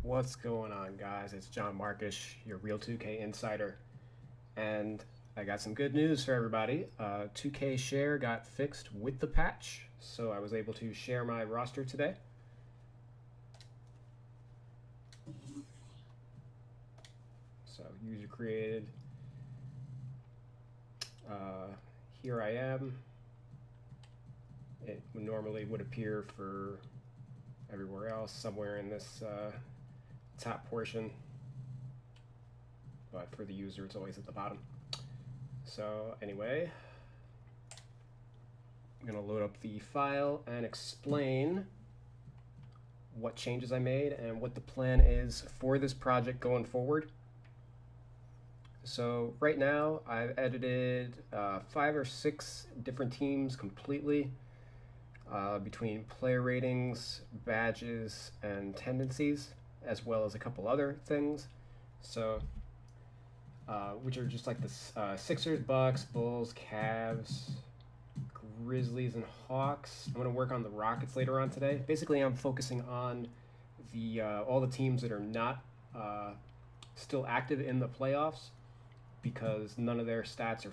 What's going on, guys? It's John Markish, your Real 2K insider, and I got some good news for everybody. 2K Share got fixed with the patch, so I was able to share my roster today. So, user created. Uh, Here I am. It normally would appear for everywhere else, somewhere in this top portion, but for the user, it's always at the bottom. So anyway, I'm going to load up the file and explain what changes I made and what the plan is for this project going forward. So right now, I've edited 5 or 6 different teams completely between player ratings, badges, and tendencies, as well as a couple other things. So, which are just like the Sixers, Bucks, Bulls, Cavs, Grizzlies, and Hawks. I'm going to work on the Rockets later on today. Basically, I'm focusing on the all the teams that are not still active in the playoffs because none of their stats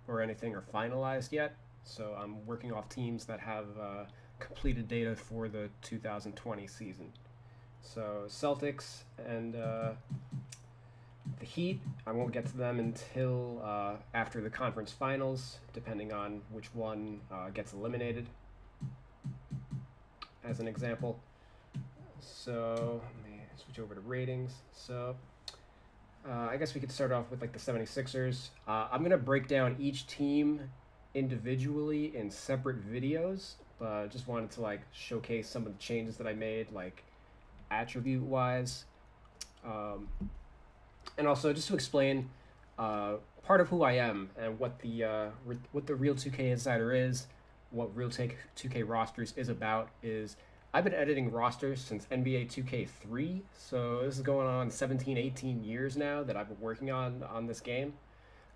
or anything are finalized yet. So I'm working off teams that have completed data for the 2020 season. So Celtics and the Heat, I won't get to them until after the conference finals, depending on which one gets eliminated, as an example. So let me switch over to ratings. So I guess we could start off with like the 76ers. I'm going to break down each team individually in separate videos, but just wanted to like showcase some of the changes that I made, like attribute wise, and also just to explain part of who I am and what the Real 2K Insider is, what Real 2K Rosters is about. Is I've been editing rosters since NBA 2K3, so this is going on 17, 18 years now that I've been working on this game.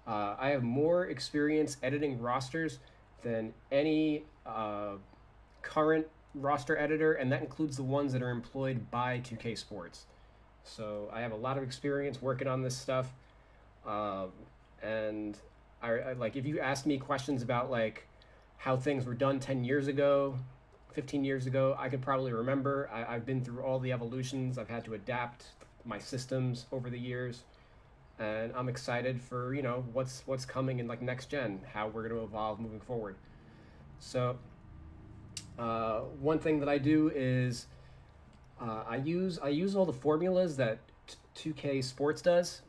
I have more experience editing rosters than any current roster editor, and that includes the ones that are employed by 2K Sports. So I have a lot of experience working on this stuff, and I like if you ask me questions about like how things were done 10 years ago, 15 years ago, I could probably remember. I've been through all the evolutions. I've had to adapt my systems over the years, and I'm excited for what's coming in like next gen, how we're going to evolve moving forward. So one thing that I do is I use all the formulas that 2K Sports does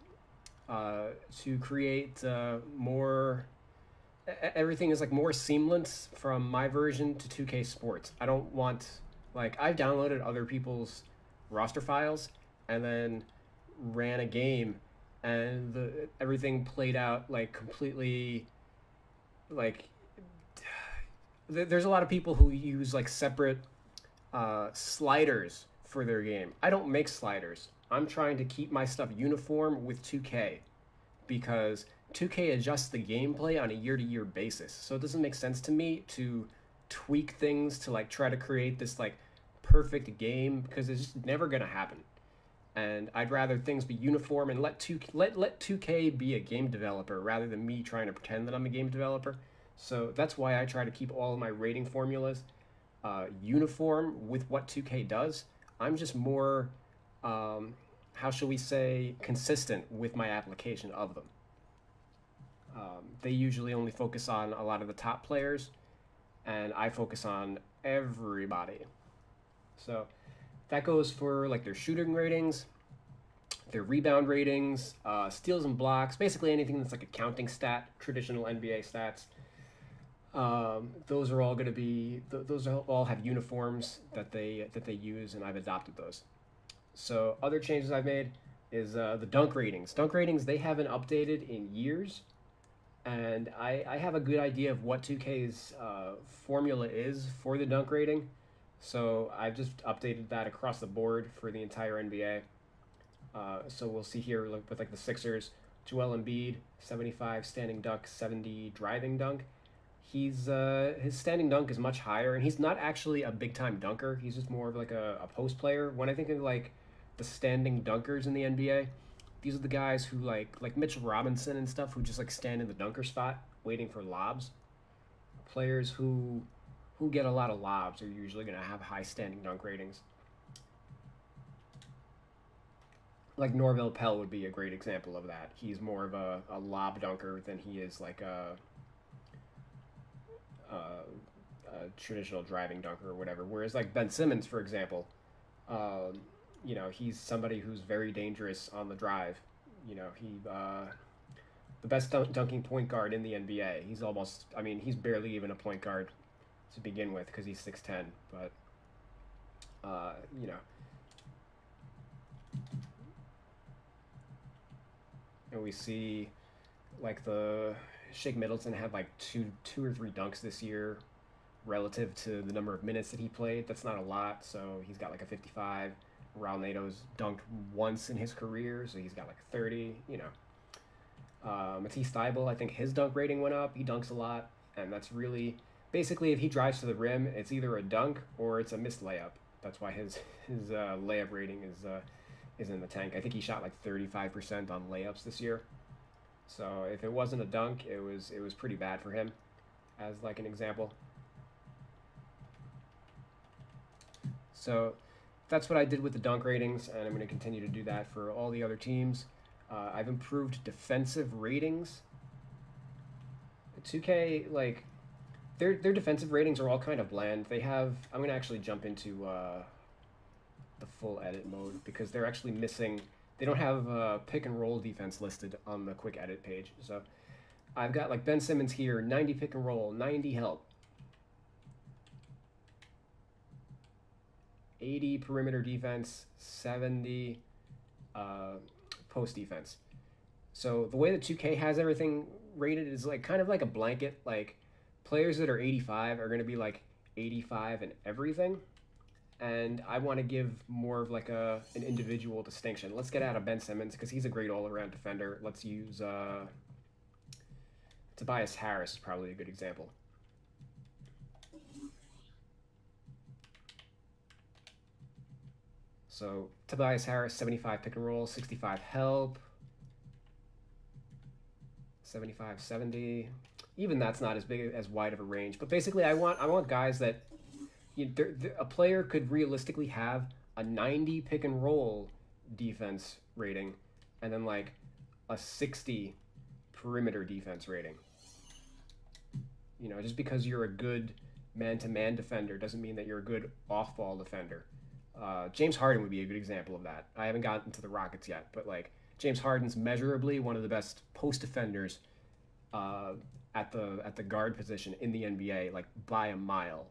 to create more. Everything is like more seamless from my version to 2K Sports. I don't want like I've downloaded other people's roster files and then ran a game, and everything played out like completely like there's a lot of people who use like separate sliders for their game. I don't make sliders. I'm trying to keep my stuff uniform with 2K because 2K adjusts the gameplay on a year-to-year basis. So it doesn't make sense to me to tweak things to like try to create this like perfect game because it's just never going to happen. And I'd rather things be uniform and let 2K be a game developer rather than me trying to pretend that I'm a game developer. So that's why I try to keep all of my rating formulas uniform with what 2K does. I'm just more, how shall we say, consistent with my application of them. They usually only focus on a lot of the top players, and I focus on everybody. So that goes for like their shooting ratings, their rebound ratings, steals and blocks, basically anything that's like a counting stat, traditional NBA stats. Those are all going to be those all have uniforms that they use, and I've adopted those. So other changes I've made is the dunk ratings. Dunk ratings they haven't updated in years, and I have a good idea of what 2K's formula is for the dunk rating. So I've just updated that across the board for the entire NBA. So we'll see here with like the Sixers, Joel Embiid, 75 standing dunk, 70 driving dunk. He's his standing dunk is much higher, and he's not actually a big time dunker. He's just more of like a post player. When I think of like the standing dunkers in the NBA. These are the guys who like Mitchell Robinson and stuff who just like stand in the dunker spot waiting for lobs. Players who get a lot of lobs are usually going to have high standing dunk ratings. Like Norvell Pell would be a great example of that. He's more of a lob dunker than he is like a traditional driving dunker or whatever. Whereas like Ben Simmons, for example, he's somebody who's very dangerous on the drive. He the best dunking point guard in the NBA. He's almost, I mean, he's barely even a point guard to begin with because he's 6'10". But uh, you know, and we see like the Shake Middleton had like two or three dunks this year relative to the number of minutes that he played. That's not a lot, so he's got like a 55. Raul Neto's dunked once in his career, so he's got like 30. Matisse Thybulle, I think his dunk rating went up. He dunks a lot, and that's really basically if he drives to the rim, it's either a dunk or it's a missed layup. That's why his layup rating is in the tank. I think he shot like 35% on layups this year. So if it wasn't a dunk, it was pretty bad for him, as like an example. So that's what I did with the dunk ratings, and I'm going to continue to do that for all the other teams. I've improved defensive ratings. 2K, like, their defensive ratings are all kind of bland. They have, I'm going to actually jump into the full edit mode because they're actually missing, they don't have pick and roll defense listed on the quick edit page. So I've got like Ben Simmons here, 90 pick and roll, 90 help, 80 perimeter defense, 70 post defense. So the way that 2K has everything rated is like kind of like a blanket. Like players that are 85 are going to be like 85 in everything. And I want to give more of like an individual distinction. Let's get out of Ben Simmons because he's a great all-around defender. Let's use Tobias Harris is probably a good example. So Tobias Harris, 75 pick and roll, 65 help, 75, 70. Even that's not as big as wide of a range. But basically, I want guys that a player could realistically have a 90 pick and roll defense rating, and then like a 60 perimeter defense rating. Just because you're a good man-to-man defender doesn't mean that you're a good off-ball defender. James Harden would be a good example of that. I haven't gotten to the Rockets yet, but like James Harden's measurably one of the best post defenders at the guard position in the NBA, like by a mile,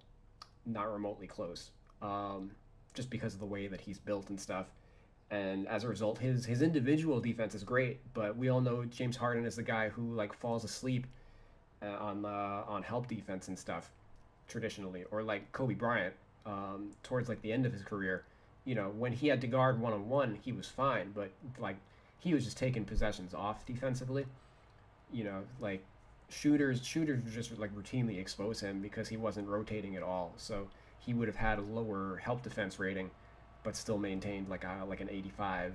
not remotely close. Just because of the way that he's built and stuff, and as a result, his individual defense is great. But we all know James Harden is the guy who like falls asleep on help defense and stuff traditionally, or like Kobe Bryant. Towards like the end of his career, when he had to guard one-on-one, he was fine, but like he was just taking possessions off defensively. Like shooters would just like routinely expose him because he wasn't rotating at all. So he would have had a lower help defense rating, but still maintained like an 85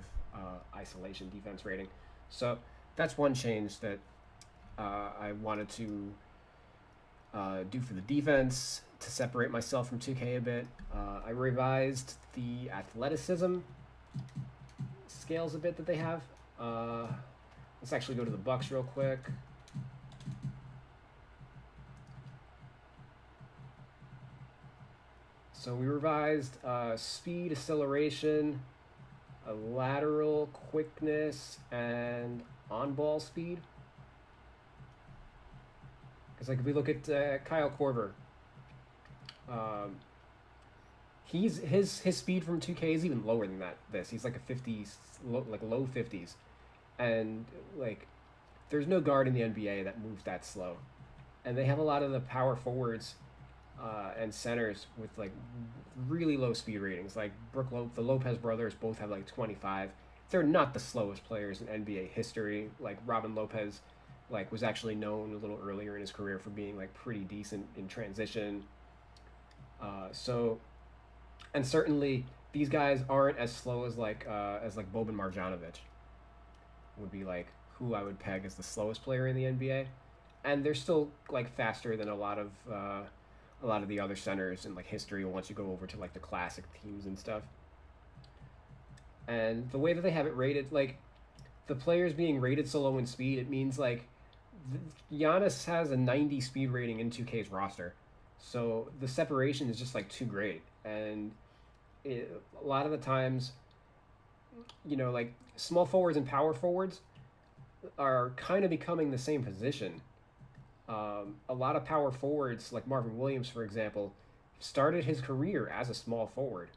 isolation defense rating. So that's one change that I wanted to do for the defense to separate myself from 2K a bit. I revised the athleticism scales a bit that they have. Let's actually go to the Bucks real quick. So we revised speed, acceleration, lateral quickness, and on-ball speed. Because like if we look at Kyle Korver, his speed from 2K is even lower than that. He's like a 50s, low 50s, and like there's no guard in the NBA that moves that slow, and they have a lot of the power forwards and centers with like really low speed ratings. Like the Lopez brothers both have like 25. They're not the slowest players in NBA history. Like Robin Lopez, like was actually known a little earlier in his career for being like pretty decent in transition. And certainly these guys aren't as slow as like Boban Marjanovic would be like who I would peg as the slowest player in the NBA, and they're still like faster than a lot of the other centers in like history once you go over to like the classic teams and stuff. And the way that they have it rated, like the players being rated so low in speed, it means like Giannis has a 90 speed rating in 2K's roster. So the separation is just like too great. And a lot of the times, like small forwards and power forwards are kind of becoming the same position. A lot of power forwards, like Marvin Williams, for example, started his career as a small forward.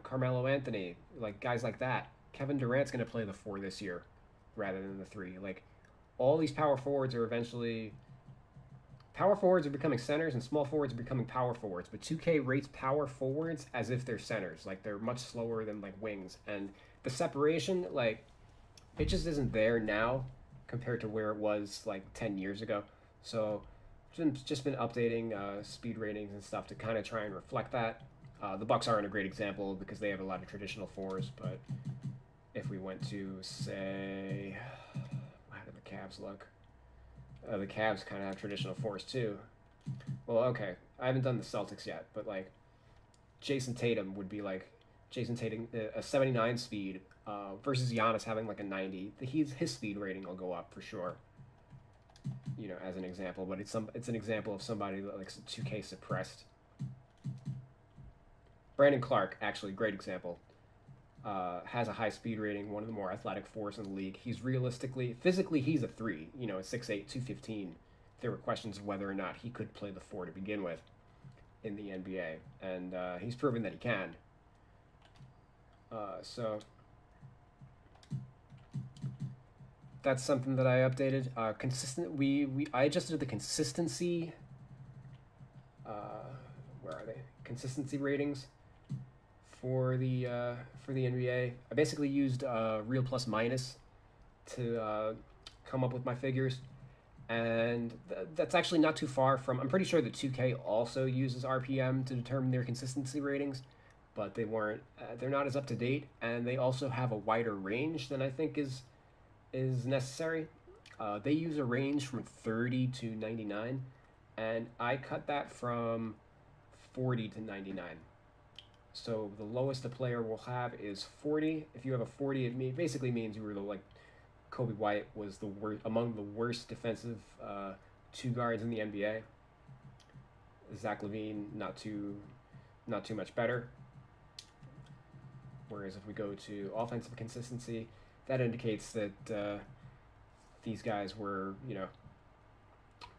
Carmelo Anthony, like guys like that. Kevin Durant's going to play the four this year rather than the three. Like all these power forwards are becoming centers and small forwards are becoming power forwards. But 2K rates power forwards as if they're centers, like they're much slower than like wings. And the separation, like it just isn't there now compared to where it was like 10 years ago. So just been updating speed ratings and stuff to kind of try and reflect that. The Bucks aren't a great example because they have a lot of traditional fours, but if we went to say, how do the Cavs look? The Cavs kind of have traditional fours too. Well, okay, I haven't done the Celtics yet, but like Jason Tatum would be like Jason Tatum a 79 speed versus Giannis having like a 90. His speed rating will go up for sure. As an example, but it's an example of somebody that like 2K suppressed. Brandon Clark, actually, great example. Has a high speed rating, one of the more athletic fours in the league. He's physically, he's a three. A 6'8", 215. There were questions of whether or not he could play the four to begin with in the NBA, and he's proven that he can. So that's something that I updated. I adjusted the consistency. Where are they? Consistency ratings for the NBA. I basically used real plus minus to come up with my figures, and that's actually not too far from. I'm pretty sure that 2K also uses RPM to determine their consistency ratings, but they weren't. They're not as up to date, and they also have a wider range than I think is necessary. They use a range from 30 to 99, and I cut that from 40 to 99. So the lowest a player will have is 40. If you have a 40, it basically means you were like Kobe White was among the worst defensive two guards in the NBA. Zach LaVine not too much better. Whereas if we go to offensive consistency, that indicates that these guys were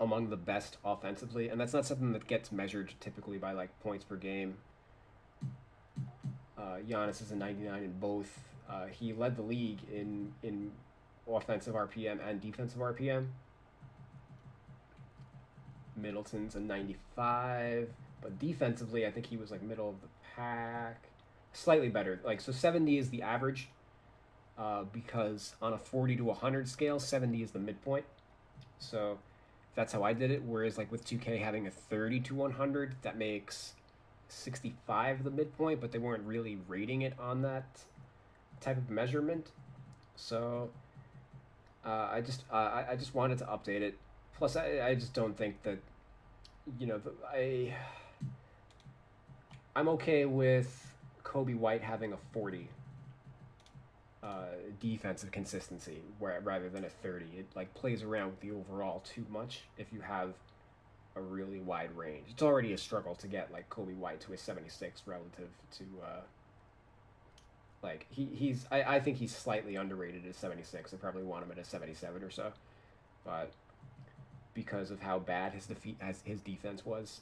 among the best offensively, and that's not something that gets measured typically by like points per game. Giannis is a 99 in both. He led the league in offensive RPM and defensive RPM. Middleton's a 95, but defensively, I think he was like middle of the pack, slightly better. Like so, 70 is the average, because on a 40 to 100 scale, 70 is the midpoint. So that's how I did it. Whereas like with 2K having a 30 to 100, that makes 65 the midpoint, but they weren't really rating it on that type of measurement. So I just wanted to update it. Plus, I just don't think that I'm okay with Kobe White having a 40 defensive consistency rather than a 30. It like plays around with the overall too much if you have a really wide range. It's already a struggle to get like Kobe White to a 76 relative to like I think he's slightly underrated at 76. I probably want him at a 77 or so, but because of how bad his defense was,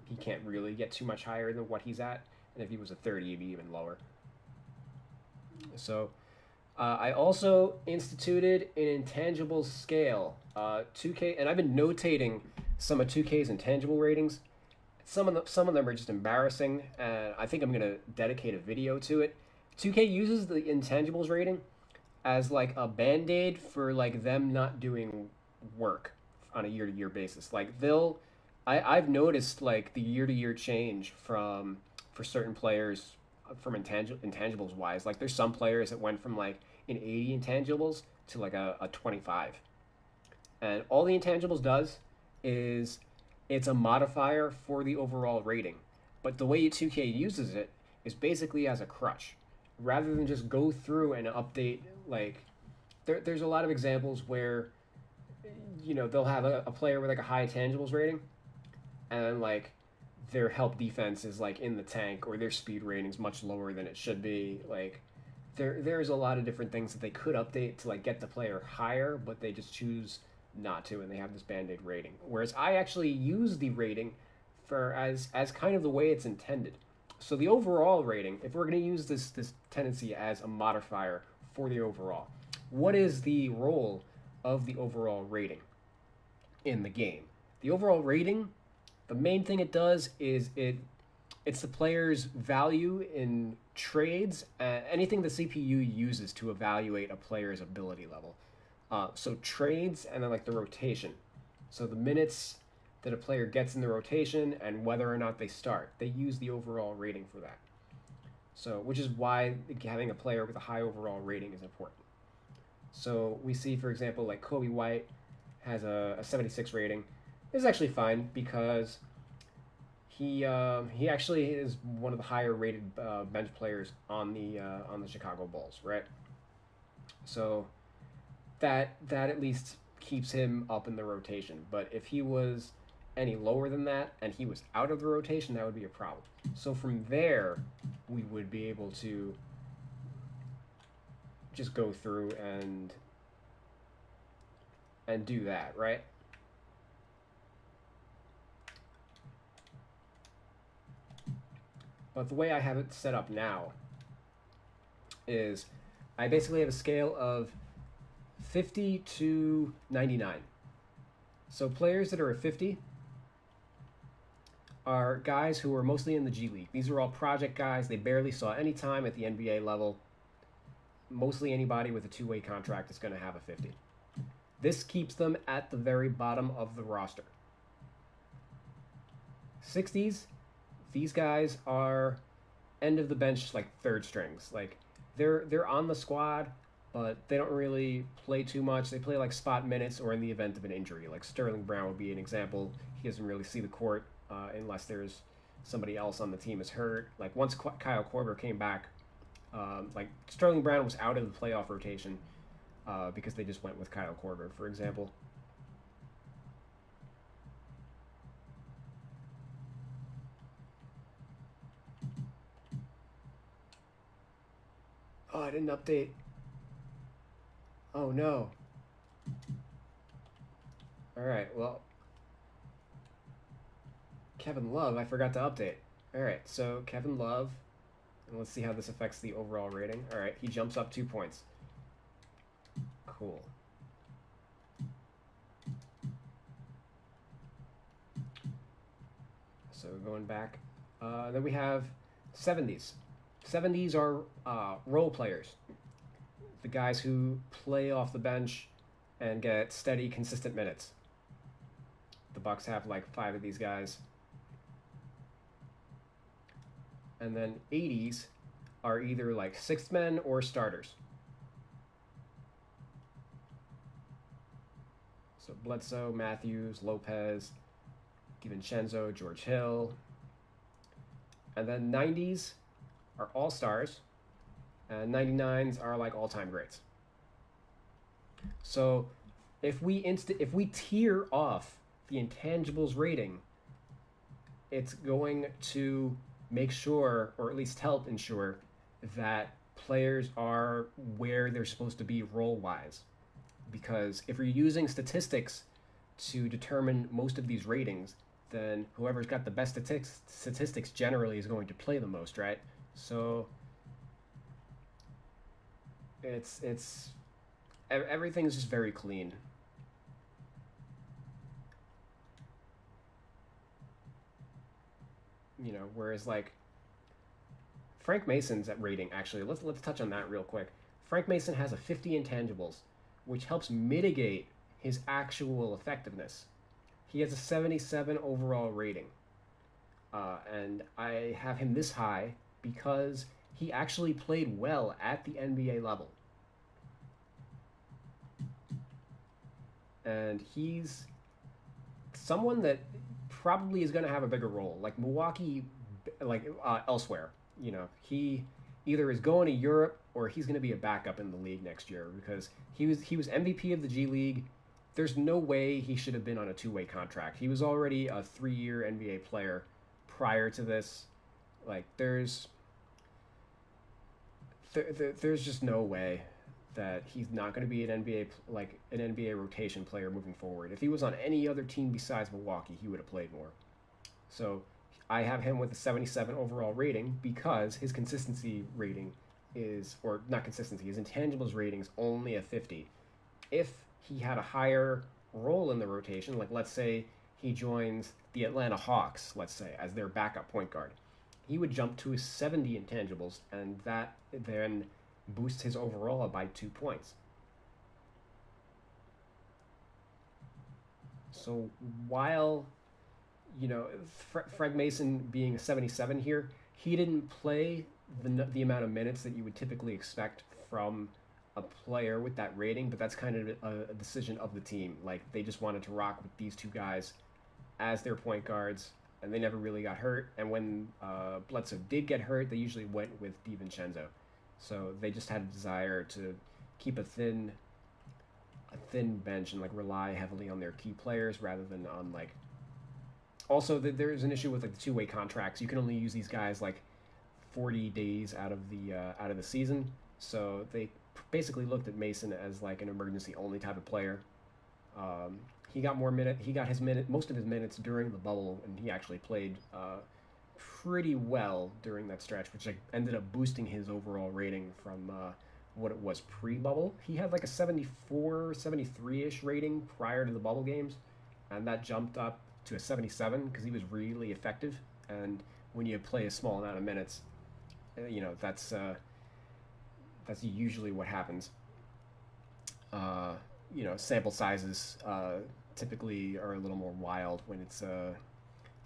he can't really get too much higher than what he's at. And if he was a 30, he'd be even lower. So I also instituted an intangibles scale. 2K, and I've been notating some of 2K's intangible ratings. Some of them are just embarrassing, and I think I'm gonna dedicate a video to it. 2K uses the intangibles rating as like a band-aid for like them not doing work on a year-to-year basis. Like I've noticed like the year-to-year change for certain players from intangibles wise. Like there's some players that went from like an 80 intangibles to like a 25. And all the intangibles does is it's a modifier for the overall rating. But the way 2K uses it is basically as a crutch. Rather than just go through and update, like, there's a lot of examples where, they'll have a player with like a high intangibles rating, and like their help defense is like in the tank, or their speed rating is much lower than it should be. Like, there's a lot of different things that they could update to like get the player higher, but they just choose not to, and they have this band-aid rating. Whereas I actually use the rating for as kind of the way it's intended. So the overall rating, if we're going to use this tendency as a modifier for the overall, what is the role of the overall rating in the game? The overall rating, the main thing it does is it's the player's value in trades, anything the CPU uses to evaluate a player's ability level. So trades, and then like the rotation. So the minutes that a player gets in the rotation and whether or not they start. They use the overall rating for that. So, which is why having a player with a high overall rating is important. So we see, for example, like Kobe White has a 76 rating. This is actually fine because he actually is one of the higher rated bench players on the Chicago Bulls, right? So that at least keeps him up in the rotation. But if he was any lower than that and he was out of the rotation, that would be a problem. So from there, we would be able to just go through and do that, right? But the way I have it set up now is I basically have a scale of 50 to 99. So players that are a 50 are guys who are mostly in the G League. These are all project guys. They barely saw any time at the NBA level. Mostly anybody with a two-way contract is going to have a 50. This keeps them at the very bottom of the roster. 60s, these guys are end of the bench, like third strings. Like they're on the squad, but they don't really play too much. They play like spot minutes or in the event of an injury. Like Sterling Brown would be an example. He doesn't really see the court unless there's somebody else on the team is hurt. Like once Kyle Korver came back, like Sterling Brown was out of the playoff rotation because they just went with Kyle Korver, for example. Oh, I didn't update. Oh no. All right, well, Kevin Love, I forgot to update. All right, so Kevin Love, and let's see how this affects the overall rating. All right, he jumps up 2 points. Cool. So going back, then we have 70s. 70s are role players, the guys who play off the bench and get steady, consistent minutes. The Bucks have like 5 of these guys. And then 80s are either like sixth men or starters. So Bledsoe, Matthews, Lopez, DiVincenzo, George Hill. And then 90s are all stars, and 99s are like all-time greats. So if we tier off the intangibles rating, it's going to make sure, or at least help ensure, that players are where they're supposed to be role-wise. Because if you're using statistics to determine most of these ratings, then whoever's got the best statistics generally is going to play the most, right? So it's everything's just very clean. Whereas like Frank Mason's at rating, actually, let's touch on that real quick. Frank Mason has a 50 intangibles, which helps mitigate his actual effectiveness. He has a 77 overall rating. And I have him this high because he actually played well at the NBA level. And he's someone that probably is going to have a bigger role. Like Milwaukee, like elsewhere, he either is going to Europe or he's going to be a backup in the league next year because he was MVP of the G League. There's no way he should have been on a two-way contract. He was already a 3-year NBA player prior to this. Like there's just no way that he's not going to be an NBA rotation player moving forward. If he was on any other team besides Milwaukee, he would have played more. So I have him with a 77 overall rating because his consistency rating is, or not consistency, his intangibles rating is only a 50. If he had a higher role in the rotation, like let's say he joins the Atlanta Hawks, let's say, as their backup point guard, he would jump to his 70 intangibles, and that then boosts his overall by 2 points. So while Fred Mason being a 77 here, he didn't play the amount of minutes that you would typically expect from a player with that rating, but that's kind of a decision of the team. Like they just wanted to rock with these two guys as their point guards, and they never really got hurt. And when Bledsoe did get hurt, they usually went with DiVincenzo. So they just had a desire to keep a thin bench and like rely heavily on their key players rather than on like. Also, there's an issue with like the two-way contracts. You can only use these guys like 40 days out of the season. So they basically looked at Mason as like an emergency only type of player. He got most of his minutes during the bubble, and he actually played pretty well during that stretch, which like ended up boosting his overall rating from what it was pre-bubble. He had like a 74, 73-ish rating prior to the bubble games, and that jumped up to a 77 because he was really effective. And when you play a small amount of minutes, that's usually what happens. Sample sizes typically are a little more wild when it's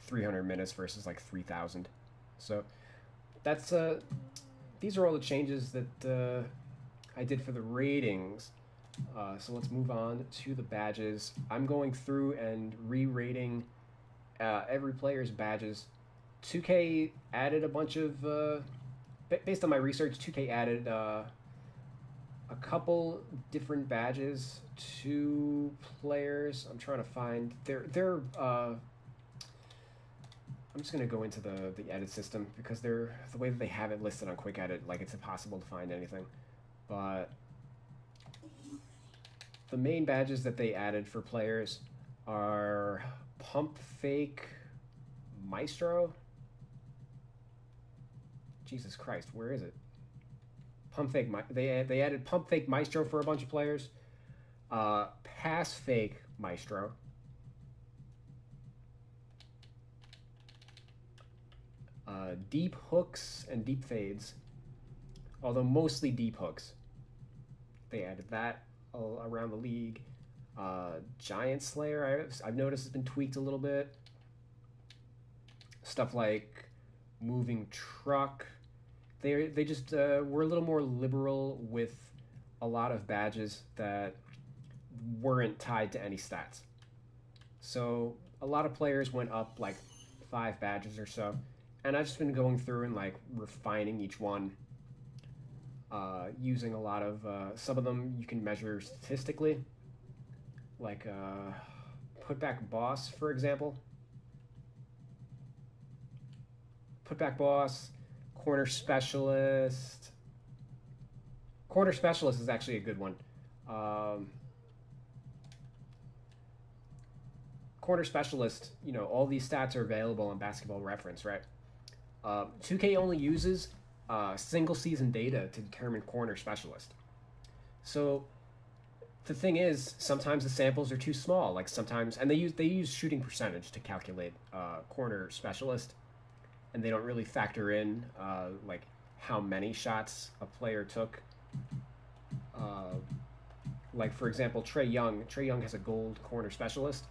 300 minutes versus like 3,000. So that's these are all the changes that I did for the ratings. So let's move on to the badges. I'm going through and re-rating every player's badges. 2K added a bunch of, based on my research, 2K added a couple different badges to players. I'm trying to find I'm just gonna go into the edit system because the way that they have it listed on Quick Edit, like it's impossible to find anything. But the main badges that they added for players are Pump Fake Maestro. Jesus Christ, where is it? Pump Fake. They added Pump Fake Maestro for a bunch of players. Pass Fake Maestro. Deep hooks and deep fades, although mostly deep hooks. They added that around the league. Giant Slayer, I've noticed, has been tweaked a little bit. Stuff like Moving Truck. They just were a little more liberal with a lot of badges that weren't tied to any stats. So a lot of players went up like 5 badges or so. And I've just been going through and like refining each one, using a lot of some of them you can measure statistically, like Putback Boss, for example. Putback Boss, Corner Specialist. Corner Specialist is actually a good one. Corner Specialist, all these stats are available on Basketball Reference, right? 2K only uses single season data to determine corner specialist. So the thing is, sometimes the samples are too small. Like sometimes, and they use shooting percentage to calculate corner specialist, and they don't really factor in like how many shots a player took. Like for example, Trae Young. Trae Young has a gold corner specialist.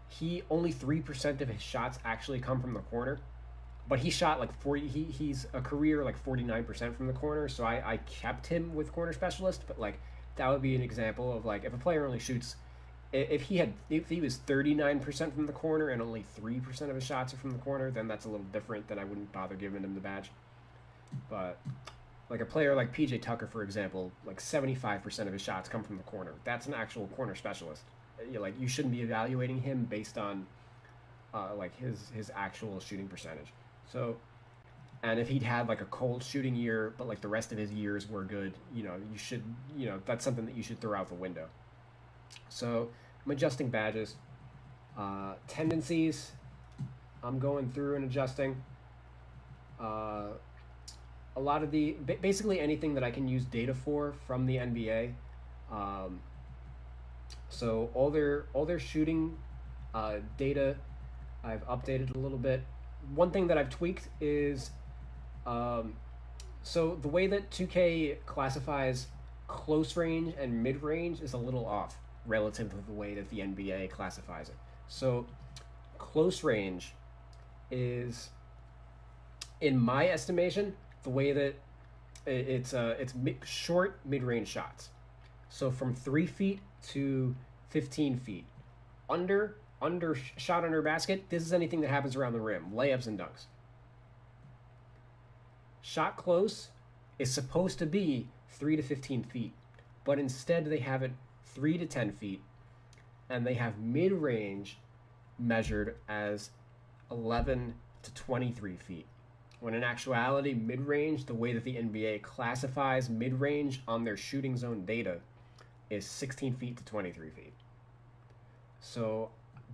He only 3% of his shots actually come from the corner. but he shot like 40. He's a career like 49% from the corner. So I kept him with corner specialist. But like that would be an example of like if a player only shoots, if he was 39% from the corner and only 3% of his shots are from the corner, then that's a little different. Then I wouldn't bother giving him the badge. But like a player like PJ Tucker, for example, like 75% of his shots come from the corner. That's an actual corner specialist. You shouldn't be evaluating him based on like his actual shooting percentage. So, and if he'd had like a cold shooting year, but like the rest of his years were good, you should, that's something that you should throw out the window. So I'm adjusting badges, tendencies. I'm going through and adjusting. A lot of basically anything that I can use data for from the NBA. So all their shooting data, I've updated a little bit. One thing that I've tweaked is, so the way that 2K classifies close range and mid range is a little off relative to the way that the NBA classifies it. So close range is, in my estimation, the way that it's short mid range shots. So from 3 feet to 15 feet, under shot under basket. This is anything that happens around the rim, layups and dunks. Shot close is supposed to be 3 to 15 feet, but instead they have it 3 to 10 feet, and they have mid range measured as 11 to 23 feet. When in actuality, mid range, the way that the NBA classifies mid range on their shooting zone data, is 16 feet to 23 feet. So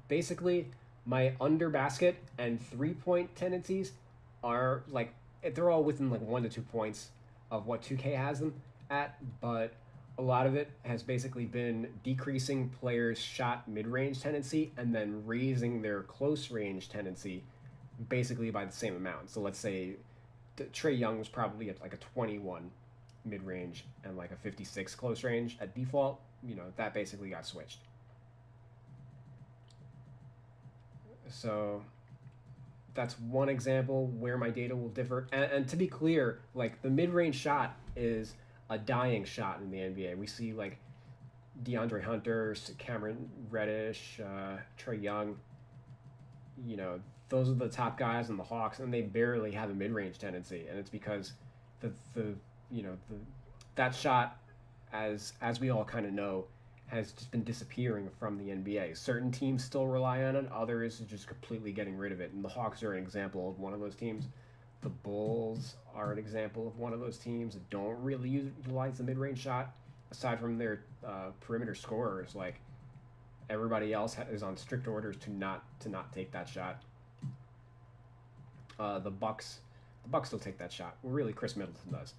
basically, my under basket and 3-point tendencies are like, they're all within like 1 to 2 points of what 2K has them at, but a lot of it has basically been decreasing players' shot mid-range tendency and then raising their close range tendency basically by the same amount. So let's say Trae Young was probably at like a 21 mid-range and like a 56 close range at default. That basically got switched. So that's one example where my data will differ. And to be clear, like the mid-range shot is a dying shot in the NBA. We see like DeAndre Hunter, Cameron Reddish, Trae Young. Those are the top guys in the Hawks, and they barely have a mid-range tendency, and it's because that shot, as we all kind of know, has just been disappearing from the NBA. Certain teams still rely on it, others are just completely getting rid of it, and the Hawks are an example of one of those teams. The Bulls are an example of one of those teams that don't really utilize the mid-range shot, aside from their perimeter scorers. Like everybody else is on strict orders to not take that shot. The Bucks still take that shot. Really, Chris Middleton does.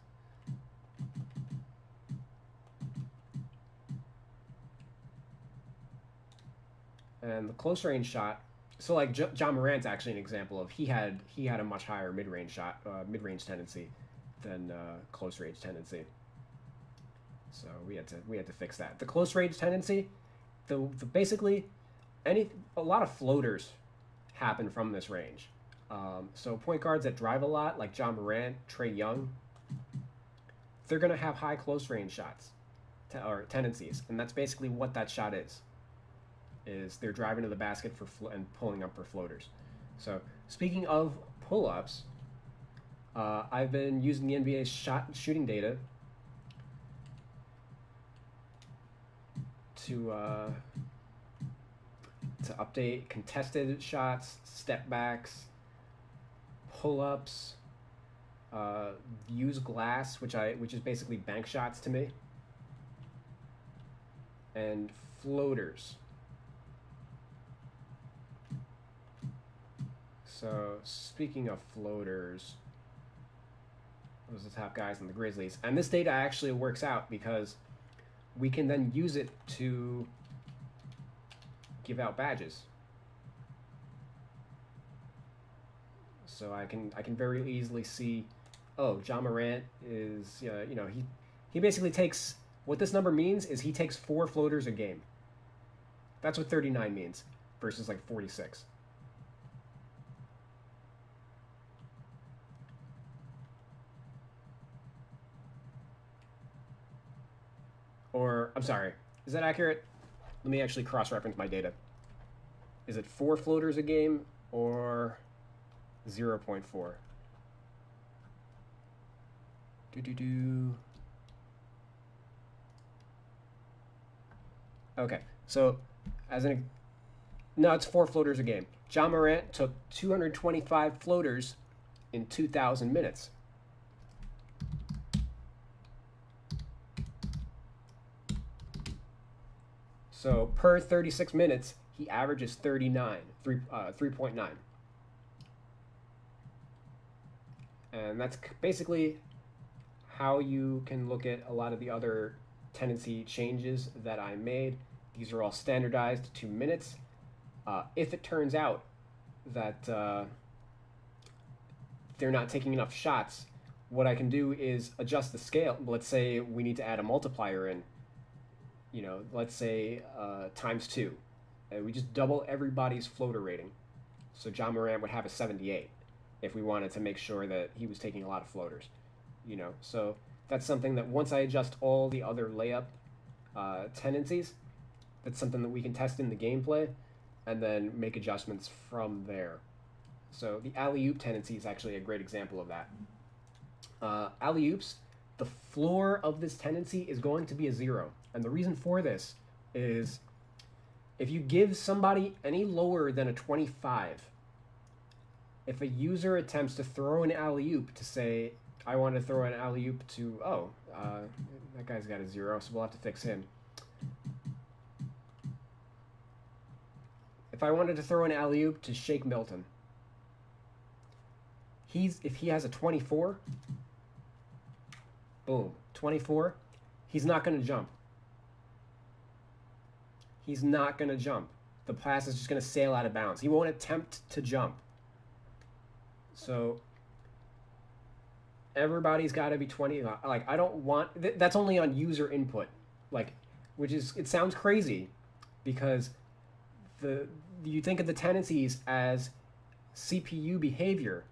And the close range shot, so like John Morant's actually an example of he had a much higher mid range tendency than close range tendency. So we had to fix that. The close range tendency, the basically a lot of floaters happen from this range. So point guards that drive a lot, like John Morant, Trae Young, they're gonna have high close range shots or tendencies, and that's basically what that shot is they're driving to the basket and pulling up for floaters. So speaking of pull-ups, I've been using the NBA's shooting data to update contested shots, step backs, pull-ups, use glass, which is basically bank shots to me, and floaters. So speaking of floaters, those are the top guys in the Grizzlies, and this data actually works out because we can then use it to give out badges. So I can very easily see, oh, John Morant is he basically takes, what this number means is he takes 4 floaters a game. That's what 39 means versus like 46. Or, I'm sorry, is that accurate? Let me actually cross-reference my data. Is it 4 floaters a game or 0.4? Okay, so no, it's 4 floaters a game. Ja Morant took 225 floaters in 2,000 minutes. So per 36 minutes, he averages 3.9. And that's basically how you can look at a lot of the other tendency changes that I made. These are all standardized to minutes. If it turns out that they're not taking enough shots, what I can do is adjust the scale. Let's say we need to add a multiplier in, let's say times 2. We just double everybody's floater rating. So Ja Morant would have a 78 if we wanted to make sure that he was taking a lot of floaters. So that's something that once I adjust all the other layup tendencies, that's something that we can test in the gameplay and then make adjustments from there. So the alley-oop tendency is actually a great example of that. Alley-oops, the floor of this tendency is going to be a 0. And the reason for this is if you give somebody any lower than a 25, if a user attempts to throw an alley-oop to say, I want to throw an alley-oop to, that guy's got a 0, so we'll have to fix him. If I wanted to throw an alley-oop to Shake Milton, if he has a 24, boom, 24, he's not going to jump. He's not going to jump. The pass is just going to sail out of bounds. He won't attempt to jump. So everybody's got to be 20. Like, I don't want... that's only on user input. Like, it sounds crazy because you think of the tendencies as CPU behavior.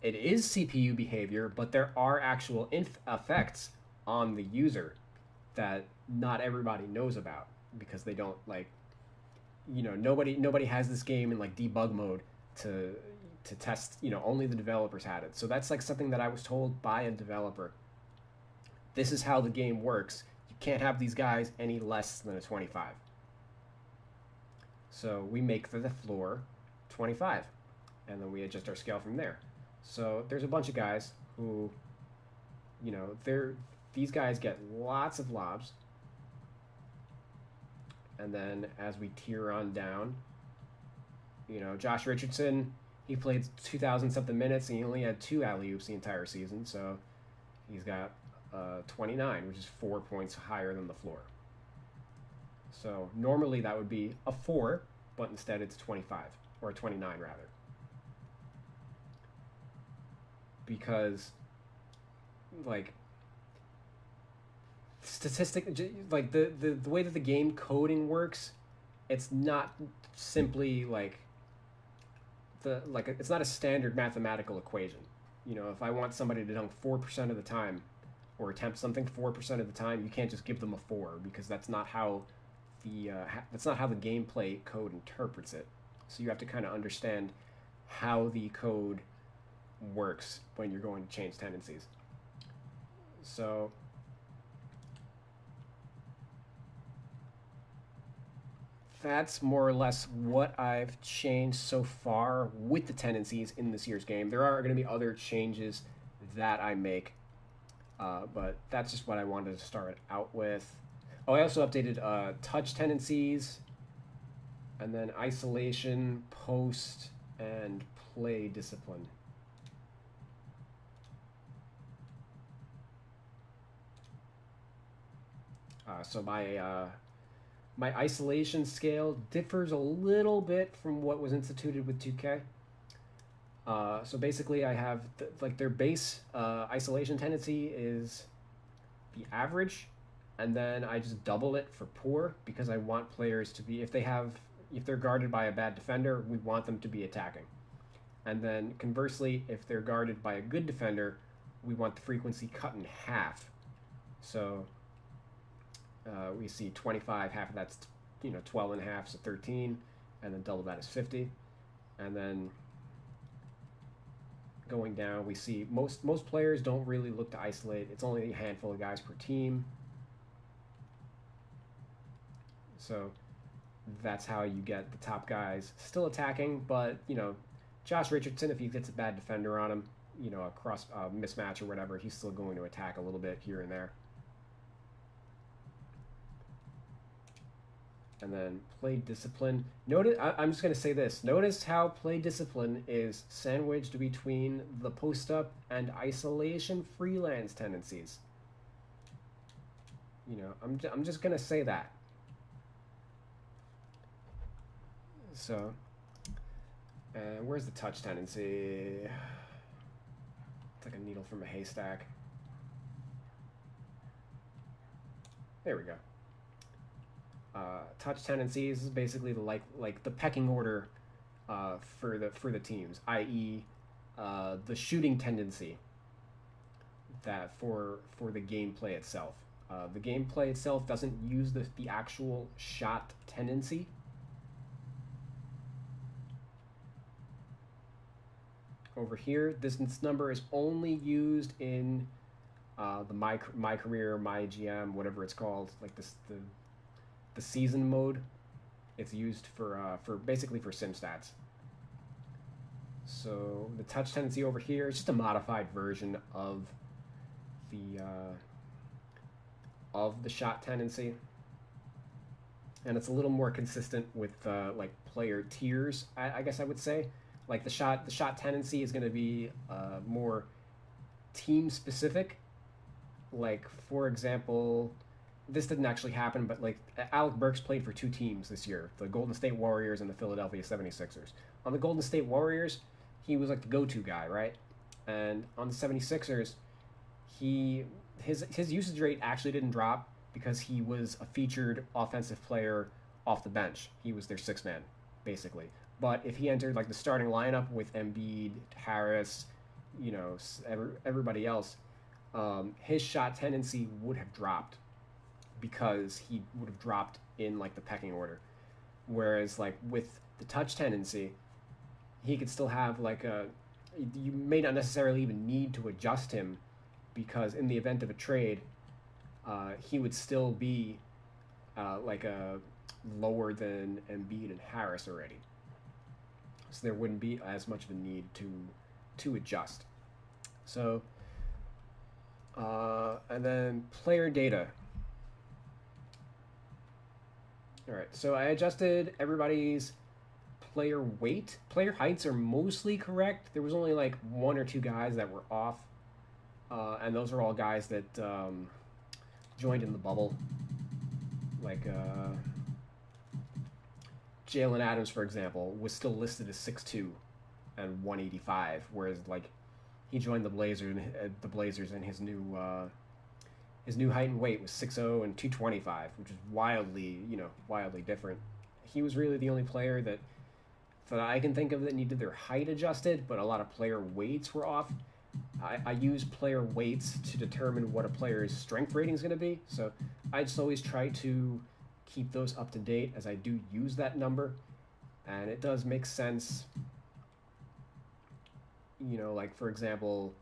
It is CPU behavior, but there are actual effects on the user that not everybody knows about because they don't nobody has this game in like debug mode to test. Only the developers had it. So that's like something that I was told by a developer. This is how the game works. You can't have these guys any less than a 25. So we make for the floor 25, and then we adjust our scale from there. So there's a bunch of guys who, these guys get lots of lobs. And then as we tier on down, Josh Richardson, he played 2,000-something minutes, and he only had 2 alley-oops the entire season. So he's got 29, which is 4 points higher than the floor. So normally that would be a 4, but instead it's 25, or 29 rather. Because, like, the way that the game coding works, it's not simply it's not a standard mathematical equation. If I want somebody to dunk 4% of the time or attempt something 4% of the time, you can't just give them a 4 because that's not how the gameplay code interprets it. So you have to kind of understand how the code works when you're going to change tendencies. So that's more or less what I've changed so far with the tendencies in this year's game. There are going to be other changes that I make, but that's just what I wanted to start out with. Oh, I also updated touch tendencies, and then isolation, post, and play discipline. So my isolation scale differs a little bit from what was instituted with 2K. So basically I have their base isolation tendency is the average, and then I just double it for poor because I want players to be, if they're guarded by a bad defender, we want them to be attacking. And then conversely, if they're guarded by a good defender, we want the frequency cut in half. So We see 25, half of that's 12 and a half, so 13, and then double that is 50. And then going down, we see most players don't really look to isolate. It's only a handful of guys per team. So that's how you get the top guys still attacking, but Josh Richardson, if he gets a bad defender on him, a cross mismatch or whatever, he's still going to attack a little bit here and there. And then play discipline. Notice, I'm just going to say this. Notice how play discipline is sandwiched between the post-up and isolation freelance tendencies. I'm just going to say that. So, and where's the touch tendency? It's like a needle from a haystack. There we go. Touch tendencies is basically like the pecking order for the teams, i.e., the shooting tendency that for the gameplay itself. The gameplay itself doesn't use the actual shot tendency. Over here, this number is only used in the my career, my GM, whatever it's called, like the season mode. It's used for basically for sim stats. So the touch tendency over here is just a modified version of the shot tendency, and it's a little more consistent with like player tiers. I guess I would say, like the shot tendency is going to be more team specific. Like, for example, this didn't actually happen, but like Alec Burks played for two teams this year, the Golden State Warriors and the Philadelphia 76ers. On the Golden State Warriors, he was like the go-to guy, right? And on the 76ers, his usage rate actually didn't drop because he was a featured offensive player off the bench. He was their sixth man, basically. But if he entered like the starting lineup with Embiid, Harris, everybody else, his shot tendency would have dropped because he would have dropped in like the pecking order. Whereas like with the touch tendency, he could still have you may not necessarily even need to adjust him, because in the event of a trade, he would still be like a lower than Embiid and Harris already. So there wouldn't be as much of a need to adjust. So, and then player data. All right, so I adjusted everybody's player weight. Player heights are mostly correct. There was only like one or two guys that were off, and those are all guys that joined in the bubble. Like Jalen Adams, for example, was still listed as 6'2" and 185, whereas like he joined the Blazers and his new height and weight was 6'0" and 225, which is wildly different. He was really the only player that I can think of that needed their height adjusted, but a lot of player weights were off. I use player weights to determine what a player's strength rating is going to be, so I just always try to keep those up to date, as I do use that number, and it does make sense. Like for example,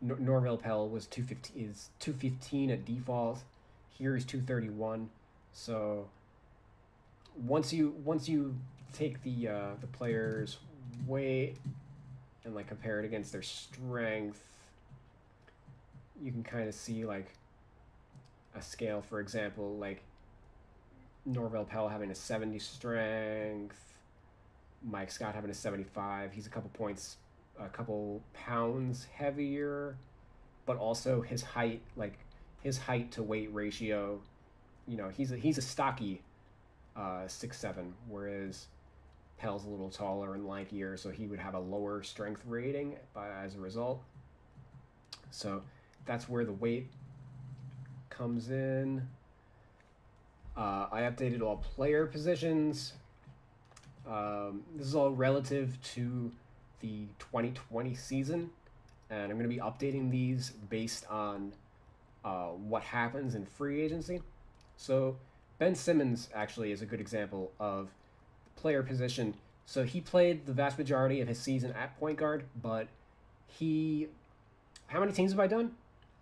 Norvell Pell was 215 at default. Here is 231. So once you take the player's weight and like compare it against their strength, you can kind of see like a scale. For example, like Norvell Pell having a 70 strength, Mike Scott having a 75. He's a couple pounds heavier, but also his height to weight ratio, he's a stocky 6'7", whereas Pell's a little taller and lankier, so he would have a lower strength rating as a result. So that's where the weight comes in. I updated all player positions. This is all relative to the 2020 season, and I'm going to be updating these based on what happens in free agency. So Ben Simmons actually is a good example of player position. So he played the vast majority of his season at point guard, but he, how many teams have I done?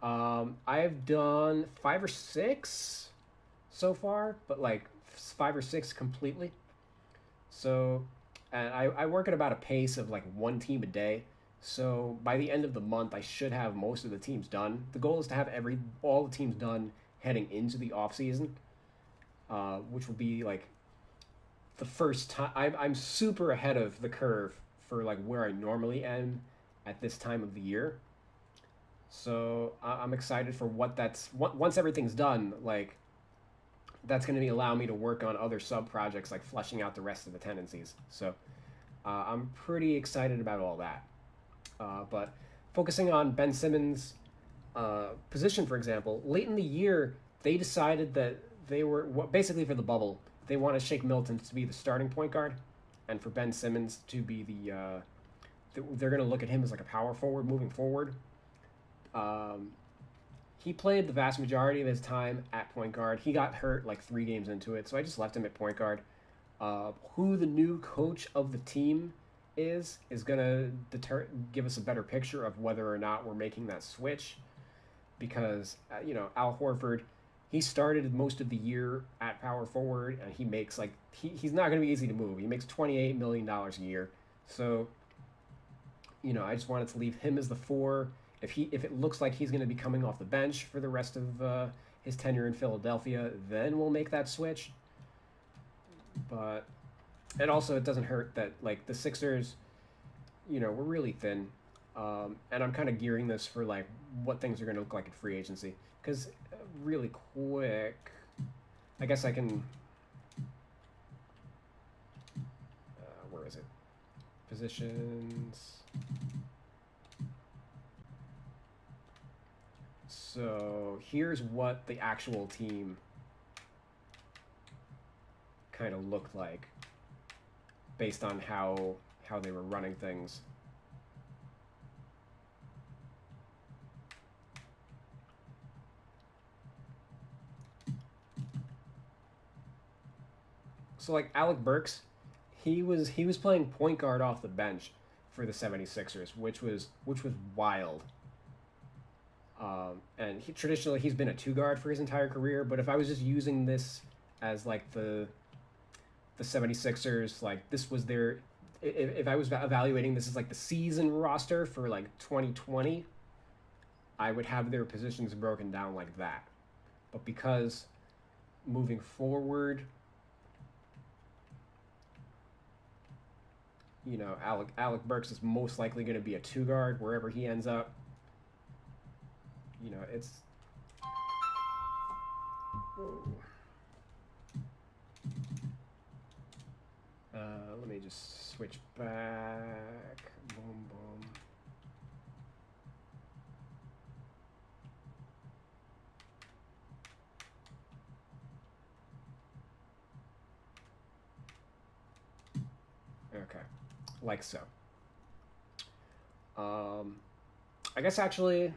I've done five or six so far, but like five or six completely. So, and I work at about a pace of like one team a day. So by the end of the month, I should have most of the teams done. The goal is to have all the teams done heading into the off season, which will be like the first time. I'm super ahead of the curve for like where I normally am at this time of the year. So I'm excited for what that's once everything's done. Like that's going to be allow me to work on other sub projects like fleshing out the rest of the tendencies. So I'm pretty excited about all that. But focusing on Ben Simmons' position, for example, late in the year they decided that they were basically for the bubble. They want to Shake Milton to be the starting point guard, and for Ben Simmons to be they're going to look at him as like a power forward moving forward. Um, he played the vast majority of his time at point guard. He got hurt like 3 games into it, so I just left him at point guard. Who the new coach of the team is gonna give us a better picture of whether or not we're making that switch. Because Al Horford, he started most of the year at power forward, and he makes like he's not gonna be easy to move. He makes $28 million a year, so I just wanted to leave him as the four. If it looks like he's going to be coming off the bench for the rest of his tenure in Philadelphia, then we'll make that switch. But and also it doesn't hurt that like the Sixers, we're really thin, and I'm kind of gearing this for like what things are going to look like in free agency. Because really quick, I guess I can. Where is it? Positions. So here's what the actual team kind of looked like based on how they were running things. So like Alec Burks, he was playing point guard off the bench for the 76ers, which was wild. And traditionally he's been a two guard for his entire career, but if I was just using this as like the 76ers, like this was their if I was evaluating this as like the season roster for like 2020, I would have their positions broken down like that. But because moving forward, Alec Burks is most likely going to be a two guard wherever he ends up. It's let me just switch back. Boom, boom. Okay, like so. I guess actually,